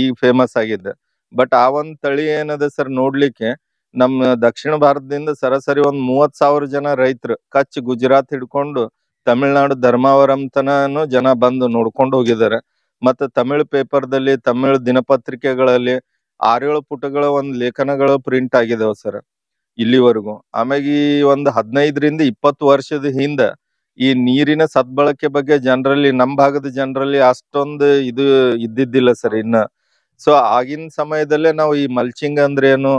ಈ ಫೇಮಸ್ ಆಗಿದೆ. ಬಟ್ ಆ ಒಂದ್ ತಳಿ ಏನದ ಸರ್, ನೋಡ್ಲಿಕ್ಕೆ ನಮ್ಮ ದಕ್ಷಿಣ ಭಾರತದಿಂದ ಸರಾಸರಿ ಒಂದ್ 30,000 ಜನ ರೈತರು ಕಚ್ ಗುಜರಾತ್ ಹಿಡ್ಕೊಂಡು ತಮಿಳ್ನಾಡು ಧರ್ಮಾವರಂ ತನನು ಜನ ಬಂದು ನೋಡ್ಕೊಂಡು ಹೋಗಿದ್ದಾರೆ. ಮತ್ತೆ ತಮಿಳ್ ಪೇಪರ್ದಲ್ಲಿ ತಮಿಳ್ ದಿನಪತ್ರಿಕೆಗಳಲ್ಲಿ 6-7 ಪುಟಗಳ ಒಂದ್ ಲೇಖನಗಳು ಪ್ರಿಂಟ್ ಆಗಿದಾವ ಸರ್ ಇಲ್ಲಿವರೆಗೂ. ಆಮ್ಯಾಗ ಈ ಒಂದ್ 15-20 ವರ್ಷದ ಹಿಂದ ಈ ನೀರಿನ ಸದ್ಬಳಕೆ ಬಗ್ಗೆ ಜನರಲ್ಲಿ ನಮ್ ಭಾಗದ ಜನರಲ್ಲಿ ಅಷ್ಟೊಂದು ಇದು ಇದ್ದಿದ್ದಿಲ್ಲ ಸರ್ ಇನ್ನ. ಸೊ ಆಗಿನ ಸಮಯದಲ್ಲೇ ನಾವು ಈ ಮಲ್ಚಿಂಗ್ ಅಂದ್ರೆ ಏನು,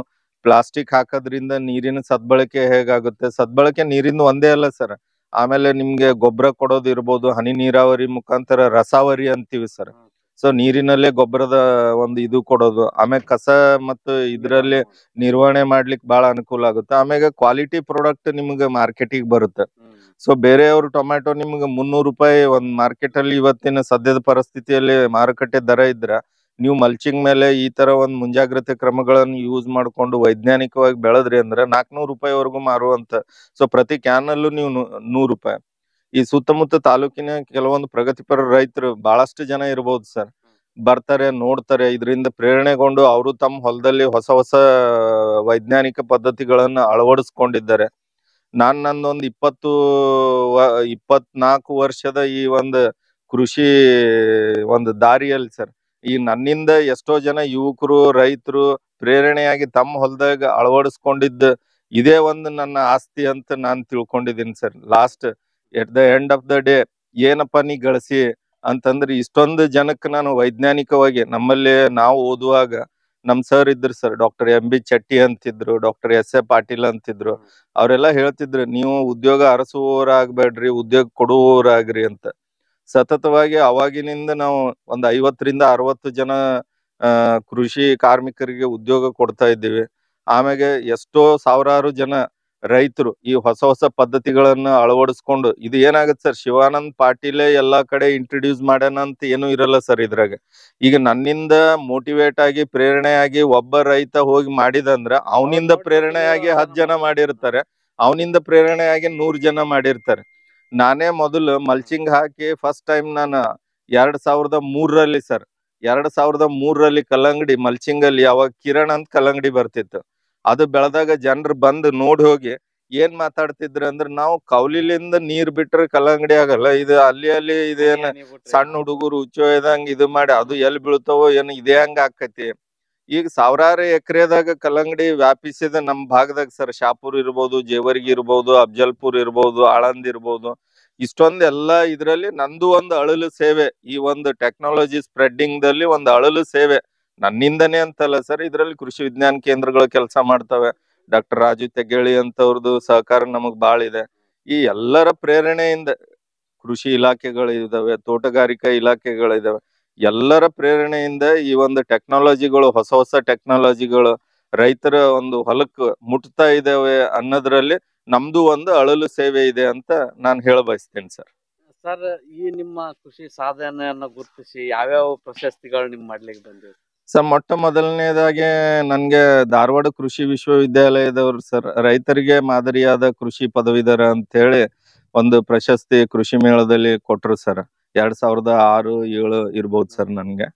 ಪ್ಲಾಸ್ಟಿಕ್ ಹಾಕೋದ್ರಿಂದ ನೀರಿನ ಸದ್ಬಳಕೆ ಹೇಗಾಗುತ್ತೆ, ಸದ್ಬಳಕೆ ನೀರಿಂದ ಒಂದೇ ಅಲ್ಲ ಸರ್, ಆಮೇಲೆ ನಿಮ್ಗೆ ಗೊಬ್ಬರ ಕೊಡೋದು ಇರ್ಬೋದು, ಹನಿ ನೀರಾವರಿ ಮುಖಾಂತರ ರಸಾವರಿ ಅಂತೀವಿ ಸರ್. ಸೊ ನೀರಿನಲ್ಲೇ ಗೊಬ್ಬರದ ಒಂದು ಇದು ಕೊಡೋದು, ಆಮೇಲೆ ಕಸ ಮತ್ತು ಇದ್ರಲ್ಲಿ ನಿರ್ವಹಣೆ ಮಾಡ್ಲಿಕ್ಕೆ ಬಹಳ ಅನುಕೂಲ ಆಗುತ್ತೆ. ಆಮ್ಯಾಗ ಕ್ವಾಲಿಟಿ ಪ್ರಾಡಕ್ಟ್ ನಿಮ್ಗೆ ಮಾರ್ಕೆಟಿಗೆ ಬರುತ್ತೆ. ಸೊ ಬೇರೆಯವ್ರು ಟೊಮ್ಯಾಟೊ ನಿಮ್ಗೆ 300 ರೂಪಾಯಿ ಒಂದ್ ಮಾರ್ಕೆಟ್ ಅಲ್ಲಿ ಇವತ್ತಿನ ಸದ್ಯದ ಪರಿಸ್ಥಿತಿಯಲ್ಲಿ ಮಾರುಕಟ್ಟೆ ದರ ಇದ್ರ, ನೀವು ಮಲ್ಚಿಂಗ್ ಮೇಲೆ ಈ ತರ ಒಂದ್ ಮುಂಜಾಗ್ರತೆ ಕ್ರಮಗಳನ್ನು ಯೂಸ್ ಮಾಡ್ಕೊಂಡು ವೈಜ್ಞಾನಿಕವಾಗಿ ಬೆಳೆದ್ರಿ ಅಂದ್ರೆ 400 ರೂಪಾಯಿವರೆಗೂ ಮಾರುವಂತ. ಸೊ ಪ್ರತಿ ಕ್ಯಾನ್ ಅಲ್ಲೂ ನೀವು 100 ರೂಪಾಯಿ. ಈ ಸುತ್ತಮುತ್ತ ತಾಲೂಕಿನ ಕೆಲವೊಂದು ಪ್ರಗತಿಪರ ರೈತರು ಬಹಳಷ್ಟು ಜನ ಇರ್ಬೋದು ಸರ್, ಬರ್ತಾರೆ ನೋಡ್ತಾರೆ, ಇದರಿಂದ ಪ್ರೇರಣೆಗೊಂಡು ಅವರು ತಮ್ಮ ಹೊಲದಲ್ಲಿ ಹೊಸ ಹೊಸ ವೈಜ್ಞಾನಿಕ ಪದ್ಧತಿಗಳನ್ನ ಅಳವಡಿಸ್ಕೊಂಡಿದ್ದಾರೆ. ನಂದೊಂದು 24 ವರ್ಷದ ಈ ಒಂದು ಕೃಷಿ ಒಂದು ದಾರಿಯಲ್ಲಿ ಸರ್, ಈ ನನ್ನಿಂದ ಎಷ್ಟೋ ಜನ ಯುವಕರು ರೈತರು ಪ್ರೇರಣೆಯಾಗಿ ತಮ್ಮ ಹೊಲದಾಗ ಅಳವಡಿಸ್ಕೊಂಡಿದ್ದ ಇದೇ ಒಂದು ನನ್ನ ಆಸ್ತಿ ಅಂತ ನಾನ್ ತಿಳ್ಕೊಂಡಿದ್ದೀನಿ sir. Last at the end of the day ಏನಪ್ಪ ನೀ ಗಳಿಸಿ ಅಂತಂದ್ರೆ, ಇಷ್ಟೊಂದು ಜನಕ್ಕೆ ನಾನು ವೈಜ್ಞಾನಿಕವಾಗಿ, ನಮ್ಮಲ್ಲಿ ನಾವು ಓದುವಾಗ ನಮ್ ಸರ್ ಇದ್ರು ಸರ್, ಡಾಕ್ಟರ್ MB ಚಟ್ಟಿ ಅಂತಿದ್ರು, ಡಾಕ್ಟರ್ S.A. ಪಾಟೀಲ್ ಅಂತಿದ್ರು. ಅವರೆಲ್ಲ ಹೇಳ್ತಿದ್ರು, ನೀವು ಉದ್ಯೋಗ ಅರಸುವವರಾಗ್ಬೇಡ್ರಿ, ಉದ್ಯೋಗ ಕೊಡುವವರಾಗ್ರಿ ಅಂತ. ಸತತವಾಗಿ ಅವಾಗಿನಿಂದ ನಾವು ಒಂದ್ 50-60 ಜನ ಕೃಷಿ ಕಾರ್ಮಿಕರಿಗೆ ಉದ್ಯೋಗ ಕೊಡ್ತಾ ಇದ್ದೀವಿ. ಆಮ್ಯಾಗೆ ಎಷ್ಟೋ ಸಾವಿರಾರು ಜನ ರೈತರು ಈ ಹೊಸ ಹೊಸ ಪದ್ಧತಿಗಳನ್ನ ಅಳವಡಿಸ್ಕೊಂಡು, ಇದು ಏನಾಗುತ್ತೆ ಸರ್, ಶಿವಾನಂದ್ ಪಾಟೀಲೇ ಎಲ್ಲಾ ಕಡೆ ಇಂಟ್ರೊಡ್ಯೂಸ್ ಮಾಡ್ಯಾನ ಅಂತ ಏನು ಇರಲ್ಲ ಸರ್ ಇದ್ರಾಗ. ಈಗ ನನ್ನಿಂದ ಮೋಟಿವೇಟ್ ಆಗಿ ಪ್ರೇರಣೆ ಆಗಿ ಒಬ್ಬ ರೈತ ಹೋಗಿ ಮಾಡಿದಂದ್ರ ಅವನಿಂದ ಪ್ರೇರಣೆ ಆಗಿ 10 ಜನ ಮಾಡಿರ್ತಾರೆ, ಅವನಿಂದ ಪ್ರೇರಣೆ ಆಗಿ 100 ಜನ ಮಾಡಿರ್ತಾರೆ. ನಾನೇ ಮೊದಲು ಮಲ್ಚಿಂಗ್ ಹಾಕಿ ಫಸ್ಟ್ ಟೈಮ್ ನಾನು 2003ರಲ್ಲಿ ಸರ್, 2003ರಲ್ಲಿ ಕಲ್ಲಂಗಡಿ ಮಲ್ಚಿಂಗ್ ಅಲ್ಲಿ ಅವಾಗ ಕಿರಣ್ ಅಂತ ಕಲ್ಲಂಗಡಿ ಬರ್ತಿತ್ತು. ಅದು ಬೆಳೆದಾಗ ಜನರು ಬಂದು ನೋಡಿ ಹೋಗಿ ಏನ್ ಮಾತಾಡ್ತಿದ್ರು ಅಂದ್ರೆ, ನಾವು ಕೌಲಿಲಿಂದ ನೀರ್ ಬಿಟ್ರೆ ಕಲ್ಲಂಗಡಿ ಆಗಲ್ಲ, ಇದು ಅಲ್ಲಿ ಇದೇನ್ ಸಣ್ಣ ಹುಡುಗರು ಹುಚ್ಚೋಯ್ದಂಗ ಇದು ಮಾಡಿ ಅದು ಎಲ್ಲಿ ಬೀಳ್ತಾವೋ ಏನು, ಇದೇ ಹಂಗ ಆಕತಿ. ಈಗ ಸಾವಿರಾರು ಎಕರೆದಾಗ ಕಲ್ಲಂಗಡಿ ವ್ಯಾಪಿಸಿದ ನಮ್ ಭಾಗದಾಗ ಸರ್, ಶಾಪುರ್ ಇರ್ಬೋದು, ಜೇವರ್ಗಿ ಇರ್ಬೋದು, ಅಫ್ಜಲ್ಪುರ್ ಇರ್ಬೋದು, ಆಳಂದ್ ಇರ್ಬೋದು, ಇಷ್ಟೊಂದ್ ಎಲ್ಲಾ ಇದ್ರಲ್ಲಿ ನಂದು ಒಂದು ಅಳಲು ಸೇವೆ, ಈ ಒಂದು ಟೆಕ್ನಾಲಜಿ ಸ್ಪ್ರೆಡ್ಡಿಂಗ್ ದಲ್ಲಿ ಒಂದು ಅಳಲು ಸೇವೆ ನನ್ನಿಂದನೇ ಅಂತಲ್ಲ ಸರ್, ಇದ್ರಲ್ಲಿ ಕೃಷಿ ವಿಜ್ಞಾನ ಕೇಂದ್ರಗಳು ಕೆಲಸ ಮಾಡ್ತವೆ. ಡಾಕ್ಟರ್ ರಾಜು ತೆಗೇಳಿ ಅಂತವ್ರದ್ದು ಸಹಕಾರ ನಮಗ್ ಬಾಳ ಇದೆ. ಈ ಎಲ್ಲರ ಪ್ರೇರಣೆಯಿಂದ ಕೃಷಿ ಇಲಾಖೆಗಳು ಇದಾವೆ, ತೋಟಗಾರಿಕಾ ಇಲಾಖೆಗಳಿದಾವೆ, ಎಲ್ಲರ ಪ್ರೇರಣೆಯಿಂದ ಈ ಒಂದು ಟೆಕ್ನಾಲಜಿಗಳು, ಹೊಸ ಹೊಸ ಟೆಕ್ನಾಲಜಿಗಳು ರೈತರ ಒಂದು ಹೊಲಕ್ಕೆ ಮುಟ್ತಾ ಇದಾವೆ ಅನ್ನೋದ್ರಲ್ಲಿ ನಮ್ದು ಒಂದು ಅಳಲು ಸೇವೆ ಇದೆ ಅಂತ ನಾನು ಹೇಳ ಬಯಸ್ತೇನೆ ಸರ್. ಸರ್, ಈ ನಿಮ್ಮ ಕೃಷಿ ಸಾಧನೆಯನ್ನ ಗುರುತಿಸಿ ಯಾವ್ಯಾವ ಪ್ರಶಸ್ತಿಗಳು ನಿಮ್ ಮಾಡ್ಲಿಕ್ಕೆ ಬಂದಿವೆ? ಸರ್, ಮೊಟ್ಟ ಮೊದಲನೇದಾಗಿ ನನ್ಗೆ ಧಾರವಾಡ ಕೃಷಿ ವಿಶ್ವವಿದ್ಯಾಲಯದವರು ಸರ್ ರೈತರಿಗೆ ಮಾದರಿಯಾದ ಕೃಷಿ ಪದವೀಧರ ಅಂತ ಹೇಳಿ ಒಂದು ಪ್ರಶಸ್ತಿ ಕೃಷಿ ಮೇಳದಲ್ಲಿ ಕೊಟ್ರು ಸರ್. 2006-7 ಇರ್ಬೋದು ಸರ್ ನನ್ಗೆ.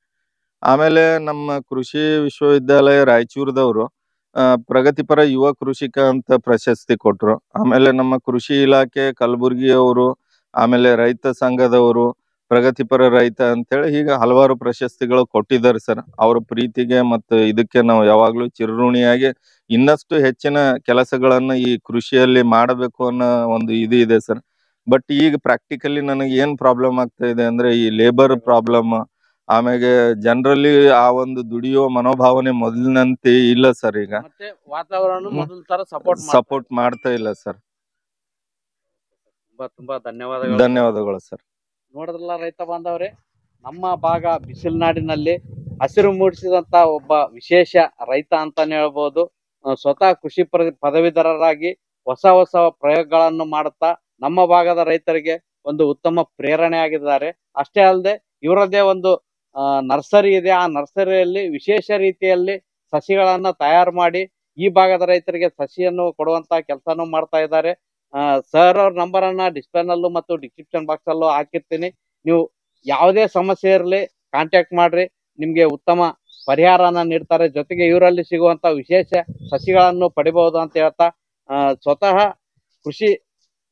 ಆಮೇಲೆ ನಮ್ಮ ಕೃಷಿ ವಿಶ್ವವಿದ್ಯಾಲಯ ರಾಯಚೂರದವರು ಪ್ರಗತಿಪರ ಯುವ ಕೃಷಿಕ ಅಂತ ಪ್ರಶಸ್ತಿ ಕೊಟ್ರು. ಆಮೇಲೆ ನಮ್ಮ ಕೃಷಿ ಇಲಾಖೆ ಕಲಬುರ್ಗಿಯವರು, ಆಮೇಲೆ ರೈತ ಸಂಘದವರು ಪ್ರಗತಿಪರ ರೈತ ಅಂತೇಳಿ ಹೀಗೆ ಹಲವಾರು ಪ್ರಶಸ್ತಿಗಳು ಕೊಟ್ಟಿದ್ದಾರೆ ಸರ್. ಅವ್ರ ಪ್ರೀತಿಗೆ ಮತ್ತು ಇದಕ್ಕೆ ನಾವು ಯಾವಾಗ್ಲೂ ಚಿರಋಣಿಯಾಗಿ ಇನ್ನಷ್ಟು ಹೆಚ್ಚಿನ ಕೆಲಸಗಳನ್ನ ಈ ಕೃಷಿಯಲ್ಲಿ ಮಾಡಬೇಕು ಅನ್ನೋ ಒಂದು ಇದು ಇದೆ ಸರ್. ಬಟ್ ಈಗ ಪ್ರಾಕ್ಟಿಕಲಿ ನನಗೆ ಏನ್ ಪ್ರಾಬ್ಲಮ್ ಆಗ್ತಾ ಇದೆ ಅಂದ್ರೆ, ಈ ಲೇಬರ್ ಪ್ರಾಬ್ಲಮ್, ಆಮೇಲೆ ಜನರಲ್ಲಿ ಆ ಒಂದು ದುಡಿಯೋ ಮನೋಭಾವನೆ ಮೊದಲಿನಂತೆ ಇಲ್ಲ ಸರ್. ಈಗ ಮತ್ತೆ ವಾತಾವರಣ ಮೊದಲ ತರ ಸಪೋರ್ಟ್ ಮಾಡ್ತಾ ಇಲ್ಲ ಸರ್. ತುಂಬಾ ತುಂಬಾ ಧನ್ಯವಾದಗಳು. ಧನ್ಯವಾದಗಳು ಸರ್. ನೋಡಿದ್ರಲ್ಲ ರೈತ ಬಾಂಧವರೇ, ನಮ್ಮ ಭಾಗ ಬಿಸಿಲುನಾಡಿನಲ್ಲಿ ಹಸಿರು ಮೂಡಿಸಿದಂತ ಒಬ್ಬ ವಿಶೇಷ ರೈತ ಅಂತಾನೆ ಹೇಳ್ಬೋದು. ಸ್ವತಃ ಕೃಷಿ ಪದವೀಧರರಾಗಿ ಹೊಸ ಹೊಸ ಪ್ರಯೋಗಗಳನ್ನು ಮಾಡುತ್ತಾ ನಮ್ಮ ಭಾಗದ ರೈತರಿಗೆ ಒಂದು ಉತ್ತಮ ಪ್ರೇರಣೆ ಆಗಿದ್ದಾರೆ. ಅಷ್ಟೇ ಅಲ್ಲದೆ ಇವರದೇ ಒಂದು ನರ್ಸರಿ ಇದೆ. ಆ ನರ್ಸರಿಯಲ್ಲಿ ವಿಶೇಷ ರೀತಿಯಲ್ಲಿ ಸಸಿಗಳನ್ನ ತಯಾರು ಮಾಡಿ ಈ ಭಾಗದ ರೈತರಿಗೆ ಸಸಿಯನ್ನು ಕೊಡುವಂತ ಕೆಲಸನೂ ಮಾಡ್ತಾ ಇದ್ದಾರೆ. ಸರ್ ಅವ್ರ ನಂಬರ್ ಅನ್ನ ಡಿಸ್ಪ್ಲೇ ನಲ್ಲೂ ಮತ್ತು ಡಿಸ್ಕ್ರಿಪ್ಷನ್ ಬಾಕ್ಸ್ ಅಲ್ಲೂ ಹಾಕಿರ್ತೀನಿ. ನೀವು ಯಾವುದೇ ಸಮಸ್ಯೆ ಇರಲಿ ಕಾಂಟ್ಯಾಕ್ಟ್ ಮಾಡ್ರಿ, ನಿಮ್ಗೆ ಉತ್ತಮ ಪರಿಹಾರನ ನೀಡ್ತಾರೆ. ಜೊತೆಗೆ ಇವರಲ್ಲಿ ಸಿಗುವಂತ ವಿಶೇಷ ಸಸಿಗಳನ್ನು ಪಡಿಬಹುದು ಅಂತ ಹೇಳ್ತಾ, ಸ್ವತಃ ಕೃಷಿ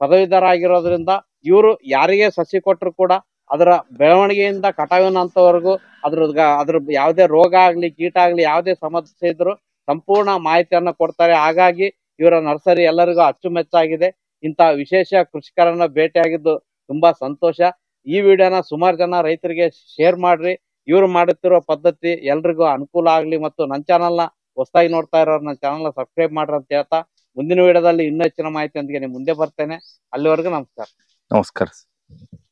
ಪದವೀಧರ ಆಗಿರೋದ್ರಿಂದ ಇವರು ಯಾರಿಗೆ ಸಸಿ ಕೊಟ್ಟರು ಕೂಡ ಅದರ ಬೆಳವಣಿಗೆಯಿಂದ ಕಟಾವಿನ ಹಂತವರೆಗೂ ಅದ್ರ ಯಾವುದೇ ರೋಗ ಆಗ್ಲಿ ಕೀಟ ಆಗ್ಲಿ ಯಾವುದೇ ಸಮಸ್ಯೆ ಇದ್ರು ಸಂಪೂರ್ಣ ಮಾಹಿತಿಯನ್ನ ಕೊಡ್ತಾರೆ. ಹಾಗಾಗಿ ಇವರ ನರ್ಸರಿ ಎಲ್ಲರಿಗೂ ಅಚ್ಚುಮೆಚ್ಚಾಗಿದೆ. ಇಂಥ ವಿಶೇಷ ಕೃಷಿಕರನ್ನ ಭೇಟಿಯಾಗಿದ್ದು ತುಂಬಾ ಸಂತೋಷ. ಈ ವಿಡಿಯೋನ ಸುಮಾರು ಜನ ರೈತರಿಗೆ ಶೇರ್ ಮಾಡ್ರಿ. ಇವ್ರು ಮಾಡುತ್ತಿರುವ ಪದ್ಧತಿ ಎಲ್ರಿಗೂ ಅನುಕೂಲ ಆಗ್ಲಿ. ಮತ್ತು ನನ್ನ ಚಾನಲ್ನ ಹೊಸದಾಗಿ ನೋಡ್ತಾ ಇರೋರು ನನ್ನ ಚಾನಲ್ನ ಸಬ್ಸ್ಕ್ರೈಬ್ ಮಾಡ್ರಿ ಅಂತ ಹೇಳ್ತಾ ಮುಂದಿನ ವಿಡಿಯೋದಲ್ಲಿ ಇನ್ನೂ ಹೆಚ್ಚಿನ ಮಾಹಿತಿಯೊಂದಿಗೆ ನಿಮ್ಮ ಮುಂದೆ ಬರ್ತೇನೆ. ಅಲ್ಲಿವರೆಗೂ ನಮಸ್ಕಾರ. ನಮಸ್ಕಾರ.